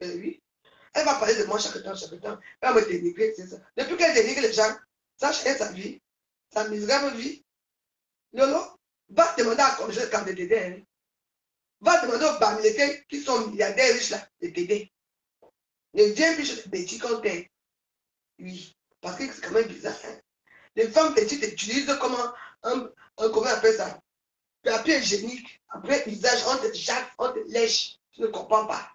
Et oui. Elle va parler de moi chaque temps. Elle va me dénigrer, c'est ça. Depuis qu'elle dénigre les gens, ça change sa vie, sa misérable vie. Lolo, va demander à congé le camp de Dédé. Hein. Va demander aux Bamilekés qui sont milliardaires riches là, de t'aider. Les viens riches de petits comme t'es. Oui, parce que c'est quand même bizarre. Hein. Les femmes petites utilisent comme comment on appelle ça? Papier hygiénique. Après usage, on te jette, on te lèche. Tu ne comprends pas.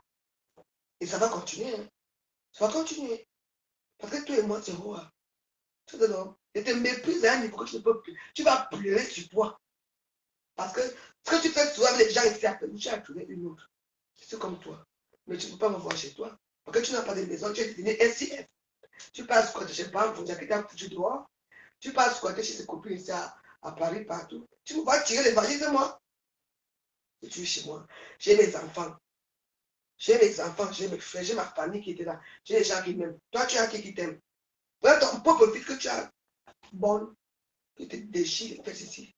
Et ça va continuer. Hein. Ça va continuer. Parce que toi et moi, c'est roi. Je te méprise à un niveau que tu ne peux plus. Tu vas pleurer sur toi. Parce que ce que tu fais souvent avec les gens ici, tu as trouvé une autre. C'est comme toi. Mais tu ne peux pas me voir chez toi. Parce que tu n'as pas de maison, tu es devenu SIF. Tu passes quoi, je ne sais pas, tu as foutu dehors. Tu passes quoi, chez ses copines ici à Paris, partout. Tu me vois tirer les valises de moi. Et tu es chez moi. J'ai mes enfants. J'ai mes enfants, j'ai mes frères, j'ai ma famille qui était là. J'ai les gens qui m'aiment. Toi, tu as qui t'aime. Voilà ton propre fils que tu as. Bon, qui te déchire, fais ceci.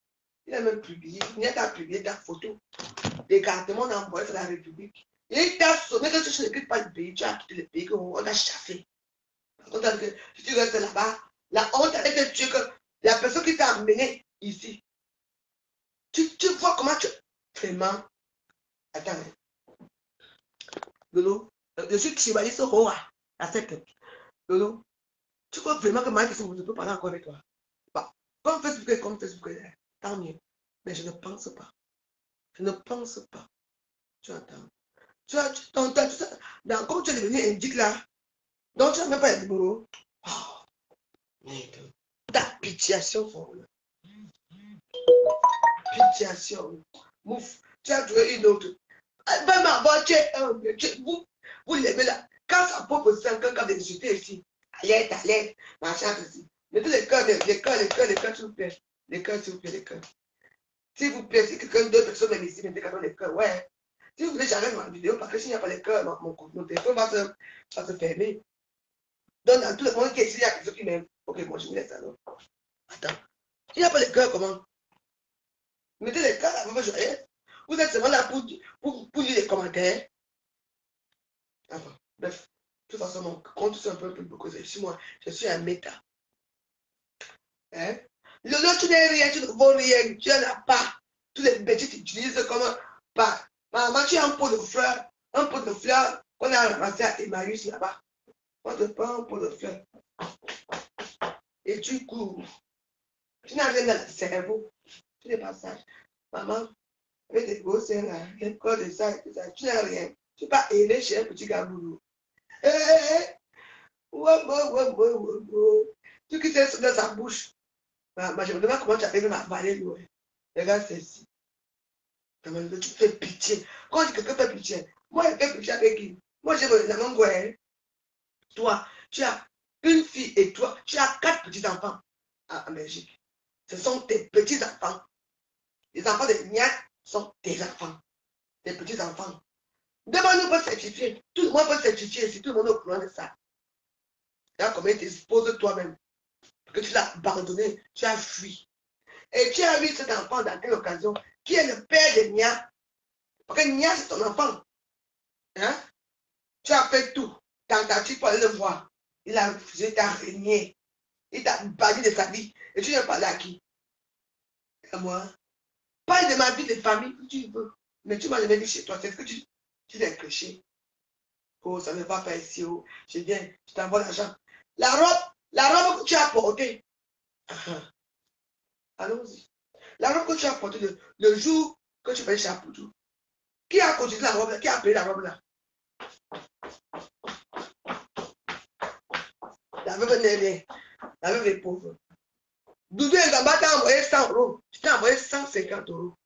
Il a même publié, il a publié ta photo. L'écartement d'envoyé sur la République. Il t'a sonné que tu ne quittes pas le pays, tu as quitté le pays, qu'on t'a chassé. Si tu restes là-bas, la honte avec le Dieu que La personne qui t'a amené ici, tu vois comment tu... Vraiment. Attends. Lolo, je suis chibaliste Roa. Accepte. Lolo, tu crois vraiment que Mike, je peux parler encore avec toi? Bah, comme Facebook, tant mieux. Mais je ne pense pas. Je ne pense pas. Tu entends? Comme tu es devenu indique là, donc tu n'as même pas le numéro. Oh, merde. Ta pitiation, folle. Pitiation. Mouf, tu as trouvé une autre. Ben, ma voix, vous l'aimez là. Quand ça propre 5 ans, quand vous discutez ici, alerte, machin, ceci. Mettez les cœurs, s'il vous plaît. Les cœurs, s'il vous plaît, les cœurs. S'il vous plaît, si quelqu'un, deux personnes même ici, mettez quand même les cœurs, ouais. Si vous voulez, j'arrête ma vidéo, parce que s'il n'y a pas les cœurs, mon téléphone va se fermer. Donc, dans tout le monde qui est ici, il y a quelqu'un qui m'aime. Ok, moi, je vous laisse alors. Attends. S'il n'y a pas les cœurs, comment? Mettez les cœurs, là, joyeuse. Vous êtes seulement là pour lire les commentaires. Enfin, bref. De toute façon, mon compte, c'est un peu plus beaucoup. Moi, je suis un méta. Hein? Lolo, tu n'es rien, tu ne vaux rien, tu n'en as pas. Tous les bêtises que tu utilises comme pas. Maman, tu as un pot de fleurs qu'on a ramassé à Emmaüs là-bas. On te prend un pot de fleurs. Et tu cours. Tu n'as rien dans le cerveau. Tu n'es pas sage. Maman, avec des gros seins là, l'école de ça et tout ça, tu n'as rien. Tu n'es pas aidé chez un petit gaboulou. Tu quittes dans sa bouche. Je me demande comment tu as fait même avaler l'eau. Regarde celle-ci. Tu fais pitié. Quand quelqu'un fait pitié, moi je fais pitié avec qui? Moi j'ai mon amour. Toi, tu as une fille et toi, tu as 4 petits-enfants en Belgique. Ce sont tes petits-enfants. Les enfants de Niak sont tes enfants. Tes petits-enfants. Demande-nous pas de certifier. Tout le monde peut certifier si tout le monde est au courant de ça. Là, comment tu t'exposes toi-même? Parce que tu l'as abandonné, tu as fui. Et tu as eu cet enfant dans quelle occasion? Qui est le père de Nia? Parce que Nia, c'est ton enfant. Hein? Tu as fait tout. Tentative pour aller le voir. Il a refusé, il t'a régné. Il t'a banni de sa vie. Et tu n'as pas là à qui? À moi. Parle de ma vie de famille si tu veux. Mais tu m'as jamais dit chez toi. C'est ce que tu t'es caché. Oh, ça ne va pas ici. Oh, je viens, je t'envoie l'argent. La robe que tu as portée. Allons-y. La robe que tu as portée le jour que tu fais chez Apoudou. Qui a cotisé la robe là? Qui a payé la robe là? La veuve n'est rien. La veuve est pauvre. Doudou et Gamba t'a envoyé 100 euros. Tu t'as envoyé 150 euros.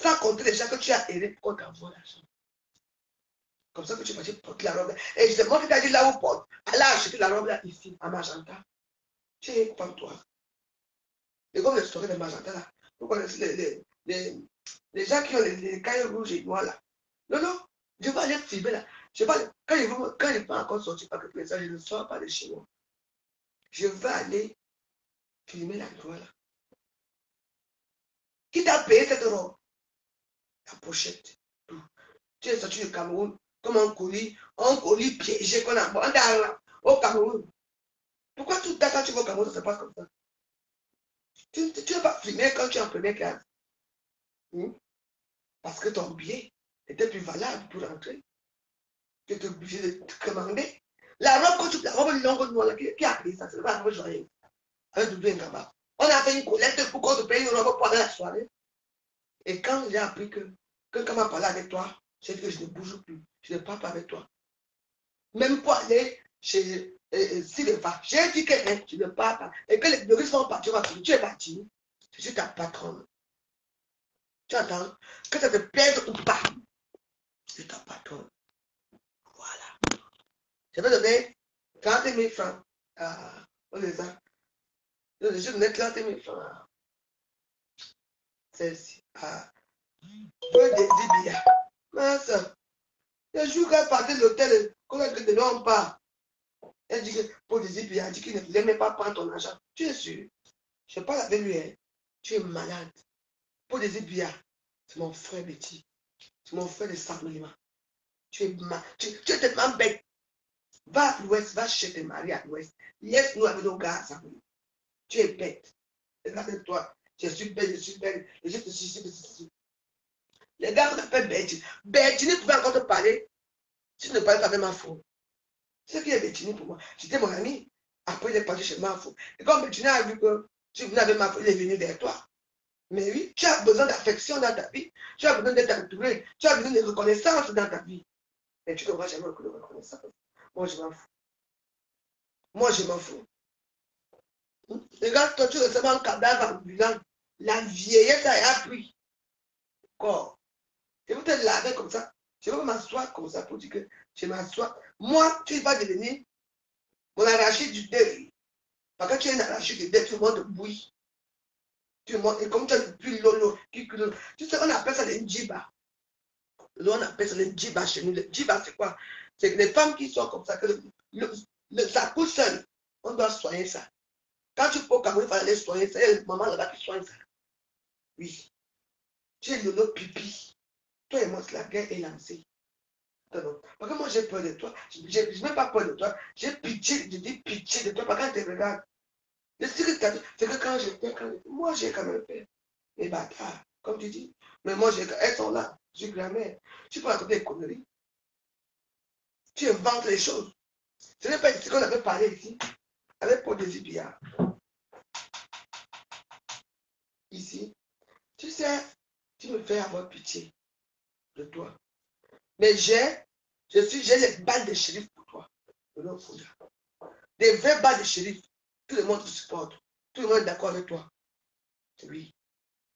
Sans compter les gens que tu as aidés pour qu'on t'envoie l'argent. Comme ça que tu vas porter la robe. Et je te montre que tu as dit là où porte. Elle a acheté la robe là ici, à Magenta. Tu es comme toi. Et comme l'histoire de Magenta là. Vous connaissez les gens qui ont les caillots rouges et noirs là. Non, je vais aller filmer là. Quand il va encore sortir par quelque chose, je ne sors pas de chez moi. Je vais aller filmer l'endroit là. Qui t'a payé cette robe? La pochette. Tu es sorti du Cameroun comme un colis piégé qu'on a au Cameroun. Pourquoi tout le quand tu vas au Cameroun, ça se passe comme ça? Tu n'as pas filmé quand tu es en première classe. Parce que ton billet était plus valable pour rentrer. Tu étais obligé de te commander. La robe longue noire, qui a pris ça? C'est pas la robe joyeuse. Avec Doudou et Ngaba. On a fait une collecte pour qu'on te paye une robe pendant la soirée. Et quand j'ai appris que quand m'a parlé avec toi, j'ai dit que je ne bouge plus. Je ne parle pas avec toi. Même pour aller chez Sylvain, j'ai dit que je ne parle pas. Et que les bureaux sont partis, tu es parti. Je suis ta patronne. Tu entends? Que ça te plaise ou pas. Je suis ta patronne. Voilà. Je vais donner 30 000 francs à ça. Je vais donner 30 000 francs à celle-ci. Pour des billets. Ma soeur, le jour qu'elle partait de l'hôtel, qu'on a que de nous on part. Elle dit que pour des billets, elle dit qu'il ne voulait même pas prendre ton argent. Tu es sûr? Je parle avec lui. Hein. Tu es malade. Pour des billets, c'est mon frère Betty. C'est mon frère de Saint-Louis. Tu es malade. Tu es tellement bête. Va à l'ouest, va chez tes maris à l'ouest. Laisse-nous avec nos gars à Saint-Louis. Tu es bête. Regarde-toi. Je suis belle, je suis belle. Je suis ceci. Les gars, on appelle Bertini. Bertini pouvait encore te parler. Si tu ne parles pas avec ma fou. C'est ce qui est Bertini pour moi. C'était mon ami. Après, il est parti chez ma fou. Et comme Bertini a vu que tu venais avec ma fou, il est venu vers toi. Mais oui, tu as besoin d'affection dans ta vie. Tu as besoin d'être entouré. Tu as besoin de reconnaissance dans ta vie. Mais tu n'auras jamais beaucoup de reconnaissance. Moi, je m'en fous. Moi, je m'en fous. Regarde, toi, tu recevais un cadavre ambulant. La vieillesse a pris. Corps. Je vais te laver comme ça. Je vais m'asseoir comme ça pour dire que je m'assois. Moi, tu vas devenir mon arachide du deuil. Parce que tu es un arachide du deuil, tout le monde bouille. Tout le monde, et comme tu as depuis lolo, tu sais, on appelle ça les djiba. On appelle ça les djiba chez nous. Les djiba, c'est quoi? C'est que les femmes qui sont comme ça, que ça couche seul. On doit soigner ça. Quand tu peux au Cameroun, il faut aller soigner ça. Il y a les mamans là-bas qui soignent ça. Oui. Tu es lolo pipi. Toi et moi, la guerre est lancée. Non. Parce que moi, j'ai peur de toi. Je n'ai même pas peur de toi. J'ai pitié, je dis pitié de toi. Parce que quand tu regardes, c'est que quand j'étais, moi, j'ai quand même fait les bâtards, comme tu dis. Mais moi, elles sont là. Je suis grand-mère. Tu peux raconter des conneries. Tu inventes les choses. Ce n'est pas ce qu'on avait parlé ici, avec Paul Désibia. Ici. Tu sais, tu me fais avoir pitié de toi. Mais j'ai les balles de shérif pour toi. Des vraies balles de shérif. Tout le monde te supporte. Tout le monde est d'accord avec toi. Oui.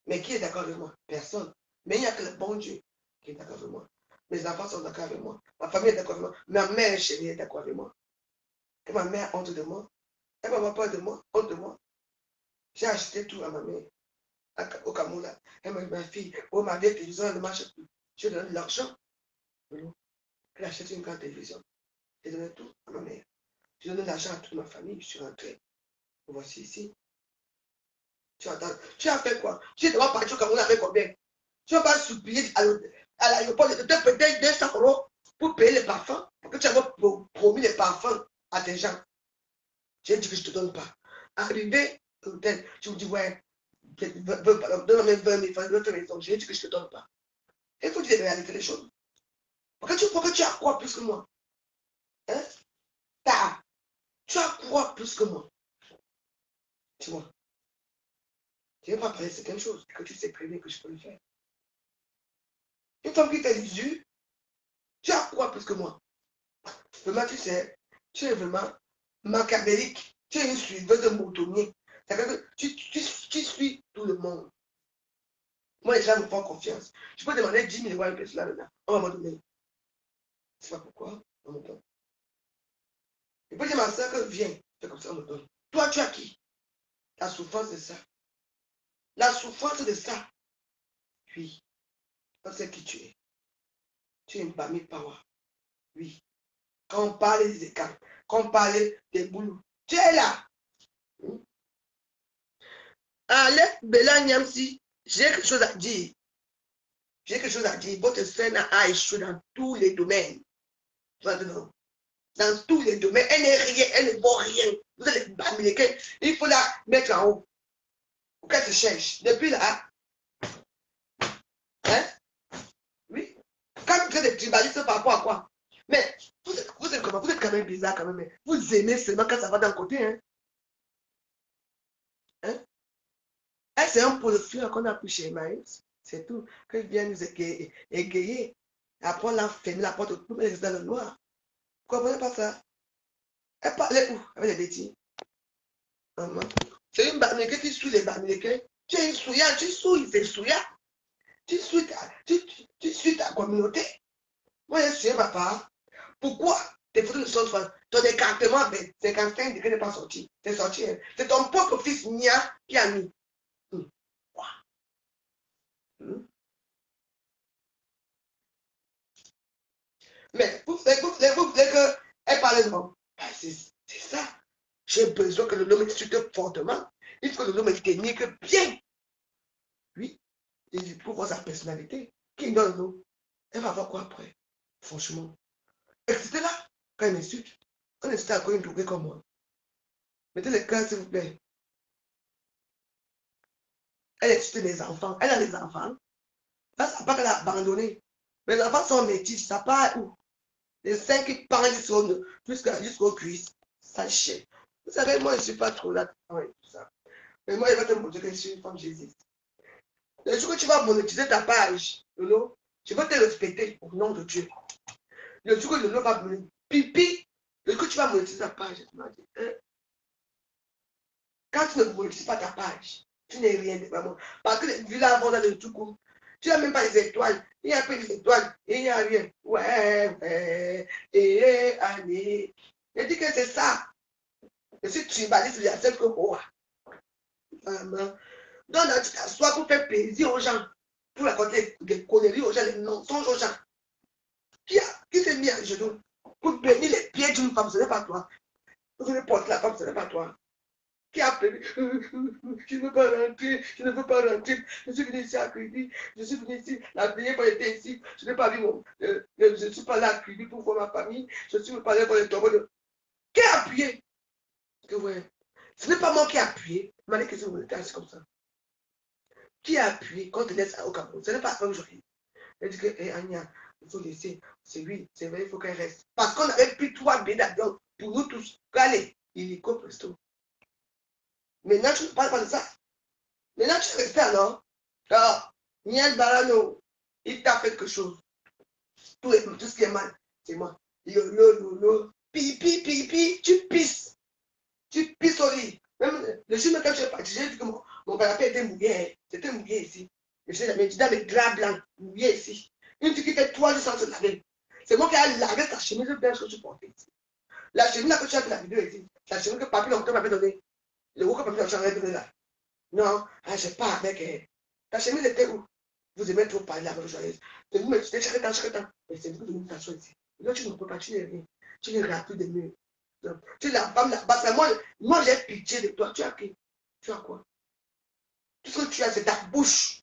Mais qui est d'accord avec moi? Personne. Mais il n'y a que le bon Dieu qui est d'accord avec moi. Mes enfants sont d'accord avec moi. Ma famille est d'accord avec moi. Ma mère chérie est d'accord avec moi. Et ma mère honte de moi. Elle ne m'a pas peur de moi. Honte de moi. J'ai acheté tout à ma mère. Au Cameroun. Elle m'a dit, ma fille, oh ma vieille télévision, elle ne marche plus. Je donne de l'argent. Elle achète une grande télévision. J'ai donné tout à ma mère. J'ai donné l'argent à toute ma famille. Je suis rentré. Voici ici. Tu attends. Tu as fait quoi? Tu es d'abord parti au Cameroun avec combien? Tu vas pas supplier à l'aéroport de te payer 200 € pour payer les parfums. Parce que tu avais promis les parfums à tes gens. J'ai dit que je ne te donne pas. Arrivé à l'hôtel, tu me dis, ouais, donne-moi 20 000 francs de notre maison. J'ai dit que je ne te donne pas. Il faut dire la réalité des choses. Parce que tu as quoi plus que moi? Hein? Tu as quoi plus que moi? Tu vois? Je ne vais pas parler de certaines choses que tu sais très bien que je peux le faire. Une femme qui fait l'usure, tu as quoi plus que moi? Vraiment, tu sais, tu es vraiment machiavélique. Tu es une suiveuse de moutonnier. C'est-à-dire que tu suis tout le monde. Moi, les gens me font confiance. Je peux demander 10 000 € à une personne là, on va me donner. C'est pas pourquoi on me donne. Je peux dire à ma soeur que viens, c'est comme ça on me donne. Toi, tu as qui? La souffrance de ça. La souffrance de ça. Oui. On sait qui tu es. Tu es une Bami Power. Oui. Quand on parle des écarts, quand on parle des boulots, tu es là. Allez, Bella Niamsi, j'ai quelque chose à dire. J'ai quelque chose à dire. Votre sœur a échoué dans tous les domaines. Maintenant, dans tous les domaines, elle n'est rien, elle ne vaut rien. Vous allez américain, il faut la mettre en haut. Pour qu'elle se cherche. Depuis là, hein? Oui. Quand vous êtes des tribalistes par rapport à quoi? Mais vous êtes comment? Vous êtes quand même bizarre quand même. Vous aimez seulement quand ça va d'un côté, hein? Hein? C'est un pot de fleurs qu'on a pris chez Emmaüs. C'est tout. Que vient nous égayer. Après, on a fermé la porte, tout le monde dans le noir. Vous comprenez pas ça? Elle parlait où? Avec les bêtises. C'est une Bamileke qui suit les Bamileke. Tu es une souilla, tu souilles, c'est souilla. Tu suis ta communauté. Moi, je suis papa. Pourquoi tes photos ne sont pas. Ton écartement avec 55 degrés n'est pas sorti. C'est sorti. Hein. C'est ton propre fils Nia qui a mis. Mais vous voulez qu'elle parle de moi. C'est ça. J'ai besoin que le l'homme m'explique fortement. Il faut que le l'homme m'explique bien. Oui. Il faut voir sa personnalité. Qui donne l'eau? Elle va voir quoi après? Franchement. Et c'était là. Quand elle m'insulte, on insulte encore une doublée comme moi. Mettez le cœur, s'il vous plaît. Elle étudie les enfants. Elle a les enfants. Là, ça n'a pas qu'elle a abandonné. Mais les enfants sont métis. Ça part où? Les 5 qui pendent jusqu'aux cuisses. Sachez. Vous savez, moi, je ne suis pas trop là. Tout ça. Mais moi, je vais te montrer que je suis une femme Jésus. Le jour que tu vas monétiser ta page, Lolo, je vais te respecter au nom de Dieu. Le jour que Lolo va monétiser, pipi, le jour que tu vas monétiser ta page, tu m'as dit, quand tu ne monétises pas ta page, tu n'es rien vraiment. Parce que les villas vont dans le tout court. Tu n'as même pas les étoiles. Il n'y a pas les étoiles. Il n'y a rien. Ouais, allez. Je dis que c'est ça. Je suis tribaliste, j'accepte que quoi. Vraiment. Donc, là, tu t'assois pour faire plaisir aux gens. Pour raconter des conneries aux gens, les mensonges aux gens. Qui s'est mis à genoux pour bénir les pieds d'une femme, ce n'est pas toi. Vous ne portez la femme, ce n'est pas toi. Qui a prévu, je ne veux pas rentrer, je ne veux pas rentrer, je suis venu ici à crédit, je suis venu ici, la prière pour être ici, je n'ai pas vu je ne suis pas là à crédit pour voir ma famille, je suis pas là pour les tombeaux de... Qui a appuyé? Ouais. Ce n'est pas moi qui ai appuyé, mais les questions c'est comme ça. Qui a appuyé quand tu laisses au Cameroun? Ce n'est pas ça aujourd'hui. Elle dit que, Anya, il faut laisser, c'est lui, c'est vrai, il faut qu'elle reste. Parce qu'on avait pris 3 billets d'avion pour nous tous. Allez, il est presto. Maintenant, tu ne parles pas de ça. Maintenant, tu restes alors. Alors, Niel Barano, il t'a fait quelque chose. Tout ce qui est mal, c'est moi. Lolo, pipi, tu pisses. Tu pisses au lit. Même le jour quand je suis parti, j'ai dit que mon canapé était mouillé. C'était mouillé ici. Et je l'avais dit dans les draps blancs, mouillé ici. Une fille qui fait 3 jours sans se laver. C'est moi qui ai lavé ta chemise blanche que tu portais ici. La chemise là que tu as fait la vidéo ici, la chemise que Papi Longtemps m'avait donné. Le haut que Papi Longtemps m'avait donné là. Non, je pas avec elle. Ta chemise était où? Vous aimez trop parler avec le joyeuse. C'est vous me dites chaque temps. Mais c'est vous qui nous t'asseoir ici. Là, tu ne peux pas, tu n'es rien. Tu n'es rien plus de mieux. Tu es la femme là-bas. Moi j'ai pitié de toi. Tu as qui? Tu as quoi? Tout ce que tu as, c'est ta bouche.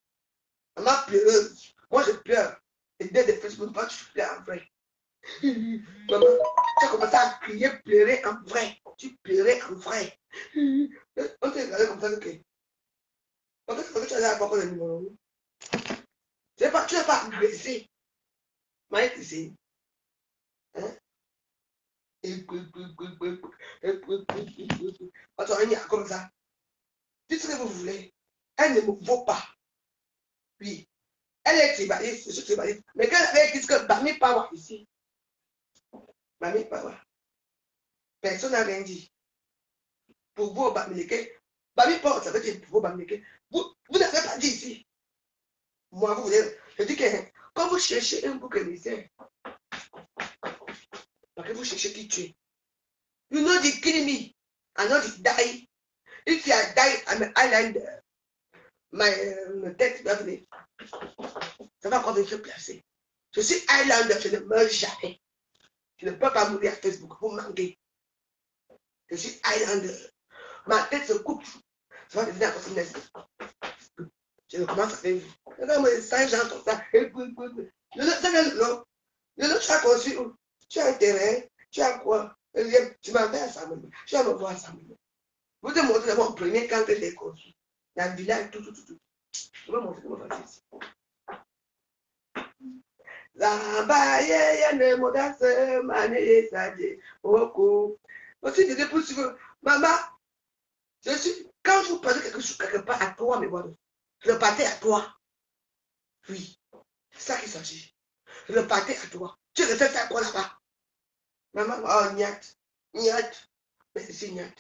Ma pleureuse. Moi, je pleure. Et dès des Facebook, tu pleures en vrai. Maman, tu as commencé à crier, pleurer en vrai. Tu pleurais en vrai. On t'a regardé comme ça, ok. En fait, tu as l'air à le numéro. Tu n'es pas agressé. Mais tu hein? Attends, il y a comme ça. Dites ce que vous voulez. Elle ne me vaut pas. Oui. Elle est tribaliste, je suis tribaliste. Mais quand elle dit que Bami Pawa ici, Bami Pawa, personne n'a rien dit. Pour vous, Bamileke, Bami Pawa, ça veut dire pour vous, Bamileke. Vous n'avez pas dit ici. Moi, vous voulez. Je dis que quand vous cherchez un bouc émissaire, parce que vous cherchez qui tuer. You know the kill me. I know the die. If you die, I'm an islander. Ma tête va venir. Ça va encore venir placer. Je suis Highlander, je ne meurs jamais. Je ne peux pas mourir à Facebook, vous manquez. Je suis Highlander. Ma tête se coupe. Ça va devenir comme ça. Je ne commence à faire. Regarde-moi les 5 gens comme ça. Le tu as conçu où? Tu as un terrain, tu as quoi? Tu m'as fait assemblement. Tu vas me voir assemblement. Vous te montrer d'abord en premier quand je l'ai conçu. Dans le village, tout. Je vais montrer comment faire ici. Aussi, je dépose sur maman. Je suis, quand vous parlez quelque chose quelque part à toi, mais voilà, je le partais à toi. Oui, c'est ça qu'il s'agit. Je le partais à toi. Tu restais faire quoi là-bas? Maman, oh, niat. Mais c'est niat.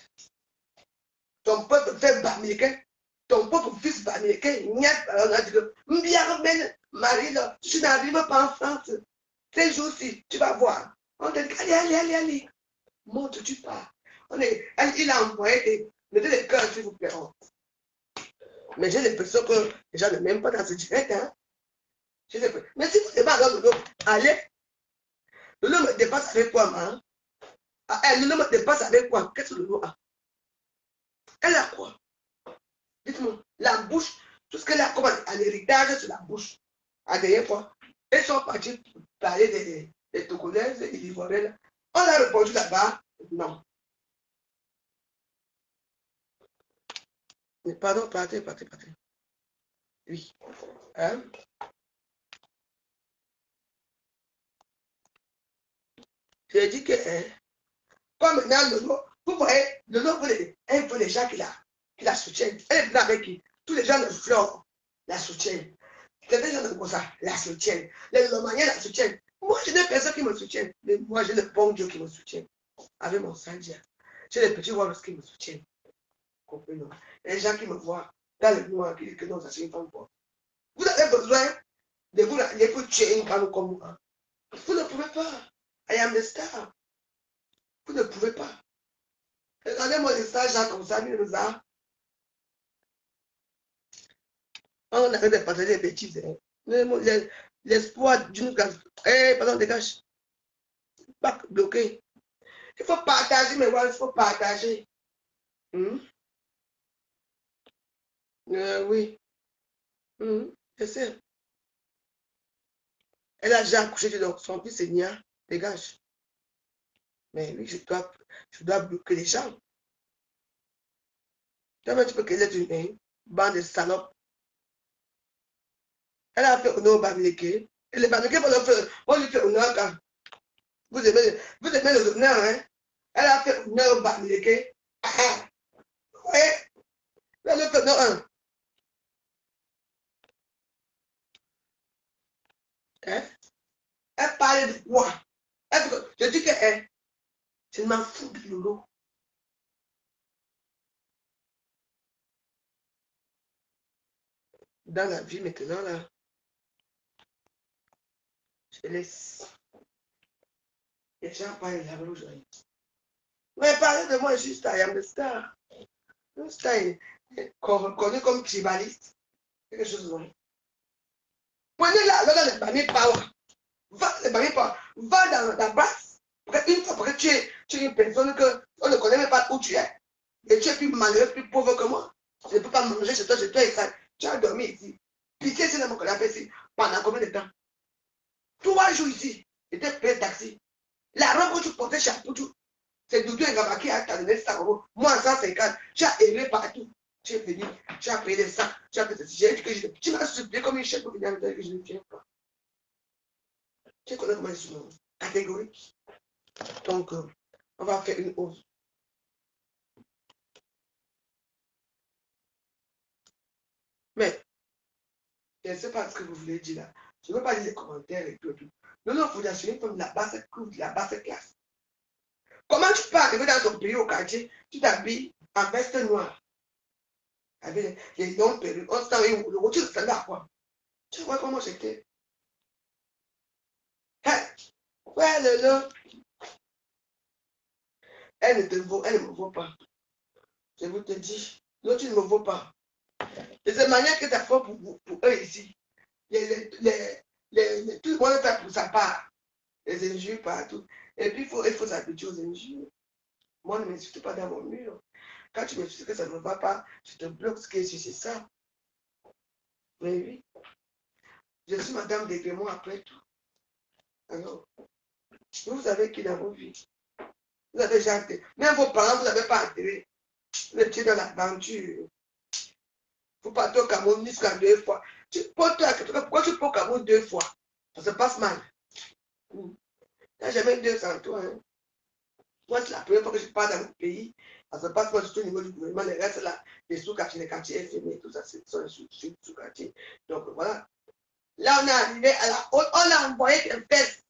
Ton peuple fait bamileke. Ton propre fils américain, on a dit que Marie, là, tu n'arrives pas en France. Ces jours-ci, tu vas voir. On te dit, allez. Monte, tu pars. Il a envoyé mettez les cœurs, s'il vous plaît. Mais j'ai l'impression que les gens ne m'aiment pas dans ce direct. Hein? Mais si vous n'êtes pas dans le lot, allez. Le lot me dépasse avec quoi, man? Le lot me dépasse avec quoi? Qu'est-ce que le lot a? Elle a quoi? Dites-moi, la bouche, tout ce qu'elle a comme un héritage sur la bouche. À dernière fois, elles sont parties parler des Togolaises et des Ivoiriennes. On a répondu là-bas, non. Mais pardon, partez. Oui. Hein? J'ai dit que, comme maintenant, Lolo, vous voyez, Lolo, elle veut les gens qui la soutiennent. Elle est venue avec qui? Tous les gens de Flore la soutiennent. Les gens de Bosa la soutiennent. Les Lomaniens la soutiennent. Moi, je n'ai personne qui me soutienne. Mais moi, j'ai le bon Dieu qui me soutient. Avec mon Sandia. J'ai les petits Wallace qui me soutiennent. Comprenez-nous. Les gens qui me voient dans le noir qui disent que non, ça c'est une femme forte. Vous avez besoin de vous aller pour tuer une femme comme moi. Vous ne pouvez pas. I am the star. Vous ne pouvez pas. Regardez-moi les stages comme ça, on arrête de partager les bêtises. L'espoir d'une case. Pardon, dégage. Pas bloqué. Il faut partager, mais voilà, il faut partager. Oui. Je sais. Elle a déjà accouché, donc son fils est Nia. Dégage. Mais oui, je dois bloquer les gens. Toi-même, tu peux créer une bande de salopes. Elle a fait honneur au Bamileke. Et le Bamileke, on lui fait honneur quand vous aimez le honneur, hein? Elle a fait honneur au Bamileke. Oui. Elle a fait honneur, hein? Elle parlait de quoi? Je dis que je m'en fous de Lolo. Dans la vie maintenant, là, je laisse les gens parler de la vie aujourd'hui. Mais parler de moi juste à Yam de Star. Un star reconnu comme tribaliste. Quelque chose de vrai. Prenez là, dans les familles power. Va, les familles power. Va dans la base. Une fois que tu es une personne qu'on ne connaît même pas où tu es. Et tu es plus malheureux, plus pauvre que moi. Je ne peux pas manger chez toi et ça. Tu as dormi ici. Pitié, c'est mon collègue ici. Pendant combien de temps? 3 jours ici. Et tu payé taxi. La robe que tu portais chez Apoutou, c'est Doudou Ngaba qui a donné 100 €. Moi, 150. Tu as erré partout. Tu es venu. Tu as payé des sacs. Tu as fait ceci. J'ai dit que tu m'as supplié comme une chef pour venir me dire que je ne viens pas. Tu connais comment je suis catégorique. Donc, on va faire une hausse. Mais, je ne sais pas ce que vous voulez dire là. Je ne veux pas lire les commentaires et tout. Non, non, il faut assurer comme la basse classe. Comment tu peux arriver dans ton pays au quartier, tu t'habilles en veste noire, avec les longues perruques, on s'en va où tu ressembles à quoi? Tu vois comment j'étais? Ouais, Lolo. Elle ne me vaut pas. Je vous te dis, non, tu ne me vaux pas. De cette manière que tu as fait pour eux ici. Tout le monde fait pour sa part. Les injures partout. Et puis, il faut s'habituer aux injures. Moi, ne m'insulte pas dans mon mur. Quand tu me dis que ça ne me va pas, je te bloque ce qui est c'est ça. Mais oui. Je suis madame d'Aiglemont après tout. Alors, vous avez qui dans vos vies? Vous avez déjà été. Même vos parents, vous n'avez pas atterri. Vous étiez dans l'aventure. Vous partez au Cameroun jusqu'à 2 fois. Pourquoi tu peux au Cameroun 2 fois? Ça se passe mal. Tu n'as jamais eu 200 toi. Hein? Moi, c'est la première fois que je pars dans mon pays. Ça se passe mal surtout au niveau du gouvernement. Les restes là, les sous-quartiers, les quartiers FMI, tout ça, ce sont les sous-quartiers. Donc voilà. Là, on est arrivé à la haute. On a envoyé des fesses.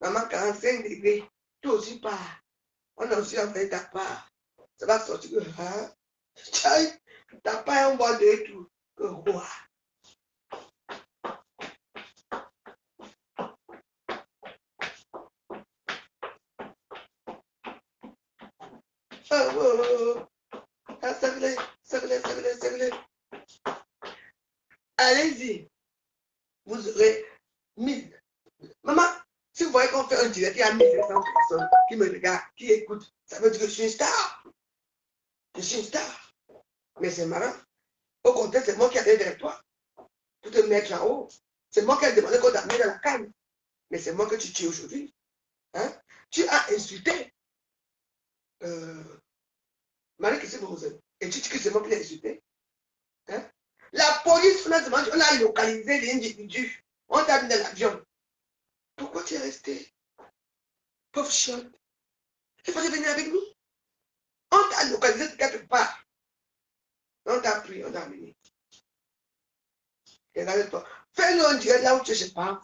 Maman, 45 degrés. Toi aussi part. On a aussi envoyé ta part. Ça va sortir. T'as pas un bois de tout. Que roi. Allez-y. Vous aurez 1000. Maman, si vous voyez qu'on fait un direct, il y a 1500 personnes qui me regardent, qui écoutent. Ça veut dire que je suis une star. Je suis une star. Mais c'est marrant. Au contraire, c'est moi qui allais vers toi pour te mettre en haut. C'est moi qui ai demandé qu'on t'a mis dans la canne. Mais c'est moi que tu tues aujourd'hui. Hein? Tu as insulté Marie-Christine Rosel. Et tu dis que c'est moi qui l'ai insulté. Hein? La police, on a localisé l'individu. On t'a mis dans l'avion. Pourquoi tu es resté? Pauvre chiotte. Il faut venir avec nous. On t'a localisé quelque part. On t'a pris, on t'a amené. Regarde-toi. Fais-nous un direct là où tu es, je sais pas.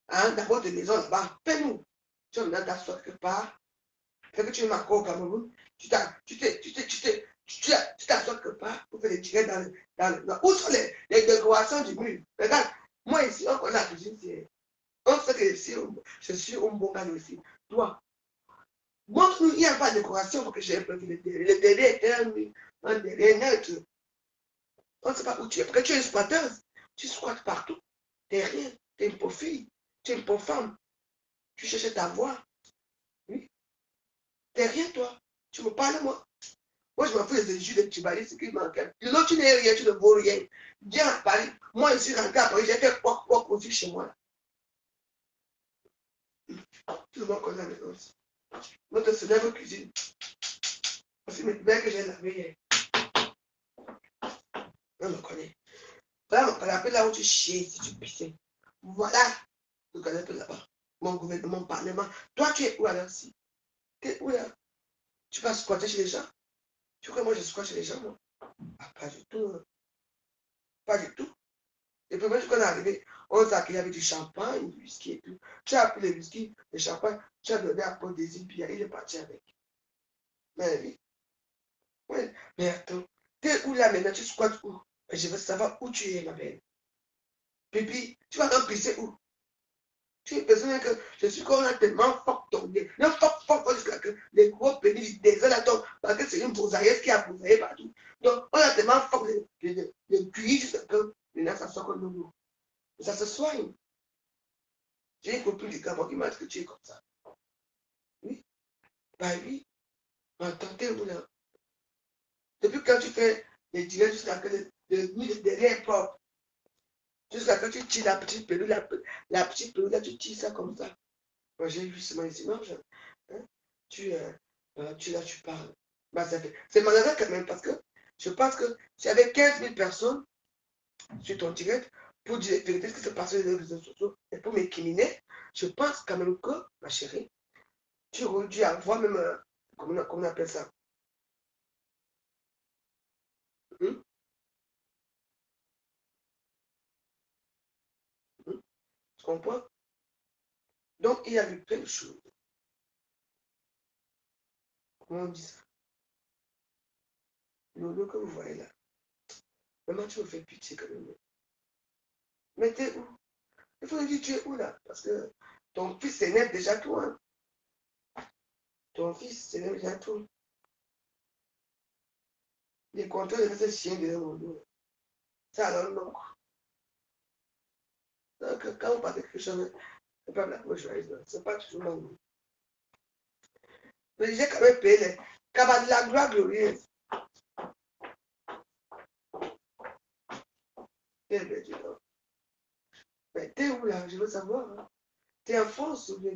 Hein, d'abord des maisons là-bas. Fais-nous. Tu vas maintenant t'asseoir quelque part. Fais que tu es marqué au Cameroun. Tu t'assois quelque part pour faire des directs dans où sont les décorations du mur? Regarde, moi ici, on connaît la cuisine. On sait que ici, je suis un bon gars aussi. Toi, montre-nous, il n'y a pas de décoration pour que j'ai un peu le derrière est un derrière neutre. On ne sait pas où tu es. Parce que tu es une squatteuse. Tu squattes partout. Tu n'es rien. Tu es une pauvre fille. Tu es une pauvre femme. Tu cherches ta voix. Oui. Tu n'es rien, toi. Tu me parles, moi. Moi, je m'en fous des études de Tibali, ce qui manque. L'autre, tu n'es rien, tu ne vaux rien. Viens à Paris. Moi, je suis rentré à Paris. J'ai fait quoi aussi chez moi. Tout le monde connaît la maison aussi. Notre célèbre cuisine. Aussi, mes mères que j'ai lavé. On me connaît. Voilà mon canapé là où tu chies, si tu pissais. Voilà le canapé là-bas. Mon gouvernement, mon parlement. Toi, tu es où alors si? Tu es où là? Tu vas squatter chez les gens? Tu crois que moi je squatte chez les gens, moi? Ah, pas du tout. Hein. Pas du tout. Et puis, même quand on est arrivé, on s'est accueilli avec du champagne, du whisky et tout. Tu as pris le whisky, le champagne, tu as donné à Paul Désir, puis il est parti avec. Mais oui. Ouais. Mais attends, tu es où là maintenant? Tu squattes où? Je veux savoir où tu es, ma belle. Pipi, tu vas donc pisser où? Tu es besoin que je suis qu'on a tellement fort tombé. Non, fort, jusqu'à que les gros pénis des ailes à tomber. Parce que c'est une brousailleuse qui a brousaillé partout. Donc, on a tellement fort de cuir jusqu'à que maintenant ça sort comme nous. Ça se soigne. J'ai une copine du Gabon qui m'a dit que tu es comme ça. Oui. Bah oui. Entendez-vous là. Depuis quand tu fais les directs jusqu'à que le derrière est propre. Jusqu'à que tu tires la petite pelure, la petite pelure, là, tu tires ça comme ça. Moi, j'ai vu seulement les images. Hein? Tu parles. Bah, c'est malheureux quand même parce que je pense que s'il y avait 15 000 personnes sur ton direct pour dire la vérité ce qui se passe sur les réseaux sociaux et pour m'équiminer, je pense quand même que, ma chérie, tu aurais dû avoir même, comment on appelle ça? Hum? Tu comprends? Donc, il y a eu plein de choses. Comment on dit ça? Lolo que vous voyez là. Maman, tu me fais pitié quand même. Mais t'es où? Il faut dire tu es où là? Parce que ton fils s'énerve déjà tout. Hein? Ton fils s'énerve déjà tout. Il est content de ce chien derrière mon dos. Ça alors non. Donc, quand on parle de quelque chose, c'est pas la bouche joyeuse. C'est pas toujours non. Mais j'ai quand même payé les cabas de la gloire glorieuse. Mais t'es où là? Je veux savoir. Hein? T'es en France ou bien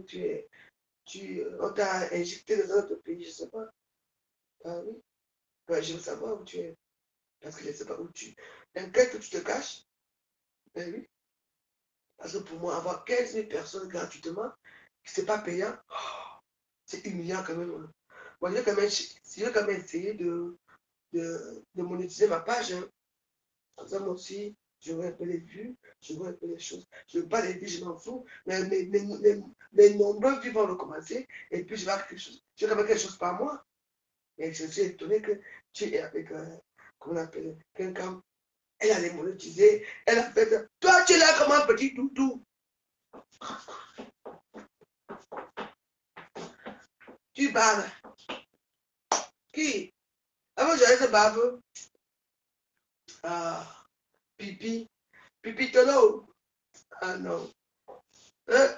on t'a injecté dans un autre pays, je sais pas. Ah oui. Ouais, je veux savoir où tu es. Parce que je ne sais pas où tu es. T'inquiète que tu te caches. Ben oui. Parce que pour moi, avoir 15 000 personnes gratuitement, ce n'est pas payant, c'est humiliant quand même. Hein. Moi, je vais quand même essayer de monétiser ma page. Hein. Comme ça, moi aussi, je vois un peu les vues, je vois un peu les choses. Je ne veux pas les vues, je m'en fous. Mais mes nombreux vues vont recommencer. Et puis, je vais quand même quelque chose par mois. Et je suis étonné que tu es avec, comment on appelle, quelqu'un. Elle allait monétiser. Elle a fait. Toi, tu es là comme un petit toutou. Tu baves. Qui? Avant, j'allais se bave. Ah, pipi. Pipi tolo. Ah non. Hein?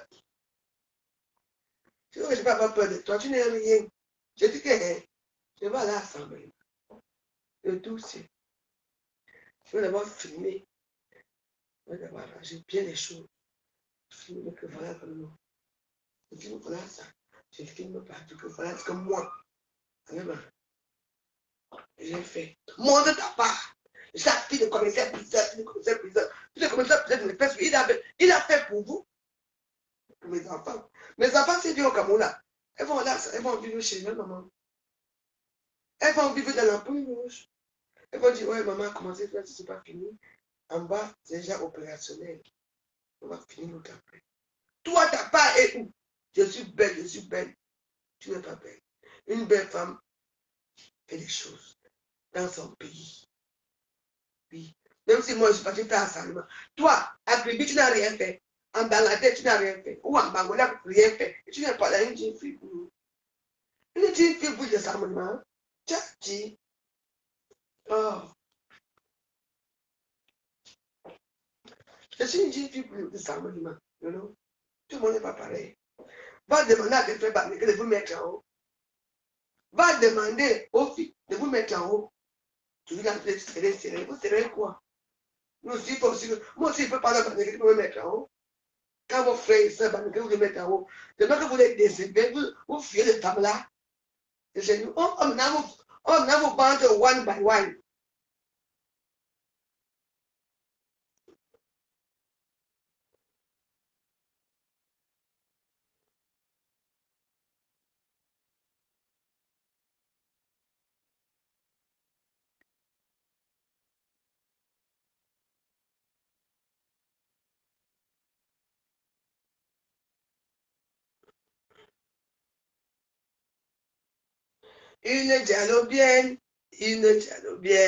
Tu vois que je ne vais pas avoir peur de toi. Tu n'es rien. Je dis que je vais aller assembler. Le tout, c'est. Je vais d'abord filmer. Je vais d'abord arranger bien les choses. Filmer que voilà comme nous. Je filme voilà ça. Je filme partout que voilà ce que moi. Vraiment. J'ai fait. Montre ta part. Jacques, fille de commissaire, fille de commissaire, fille de commissaire, il a fait pour vous, pour mes enfants. Mes enfants, c'est dit au Cameroun là. Elles vont là, elles vont vivre chez elles, maman. Elles vont vivre dans la poule rouge. Elles vont dire, ouais, maman, comment c'est fait, c'est pas fini. En bas, c'est déjà opérationnel. On va finir notre après. Toi, ta part est où? Je suis belle, je suis belle. Tu n'es pas belle. Une belle femme fait des choses dans son pays. Oui. Même si moi, je suis partie faire un salement. Toi, à Kribi, tu n'as rien fait. En Bangladesh, tu n'as rien fait. Ou en Bangola, tu n'as rien fait. Et tu n'es pas là, une jeune fille pour nous. Une jeune fille pour le salement. Tu as dit. Oh. Je suis une jeune fille pour le salement. You know? Tout le monde n'est pas pareil. Va demander à tes frères banniques de vous mettre en haut. Va demander aux filles de vous mettre en haut. Tu veux dire, vous serez quoi? Nous aussi, moi aussi, je peux parler à bannique de vous mettre en haut. Quand vos frères et sœurs banniques vous mettent en haut, demain que vous les décevez, vous fuyez de table là. Et c'est nous, on a vos bandes one by one. Une dialobienne, une dialobienne.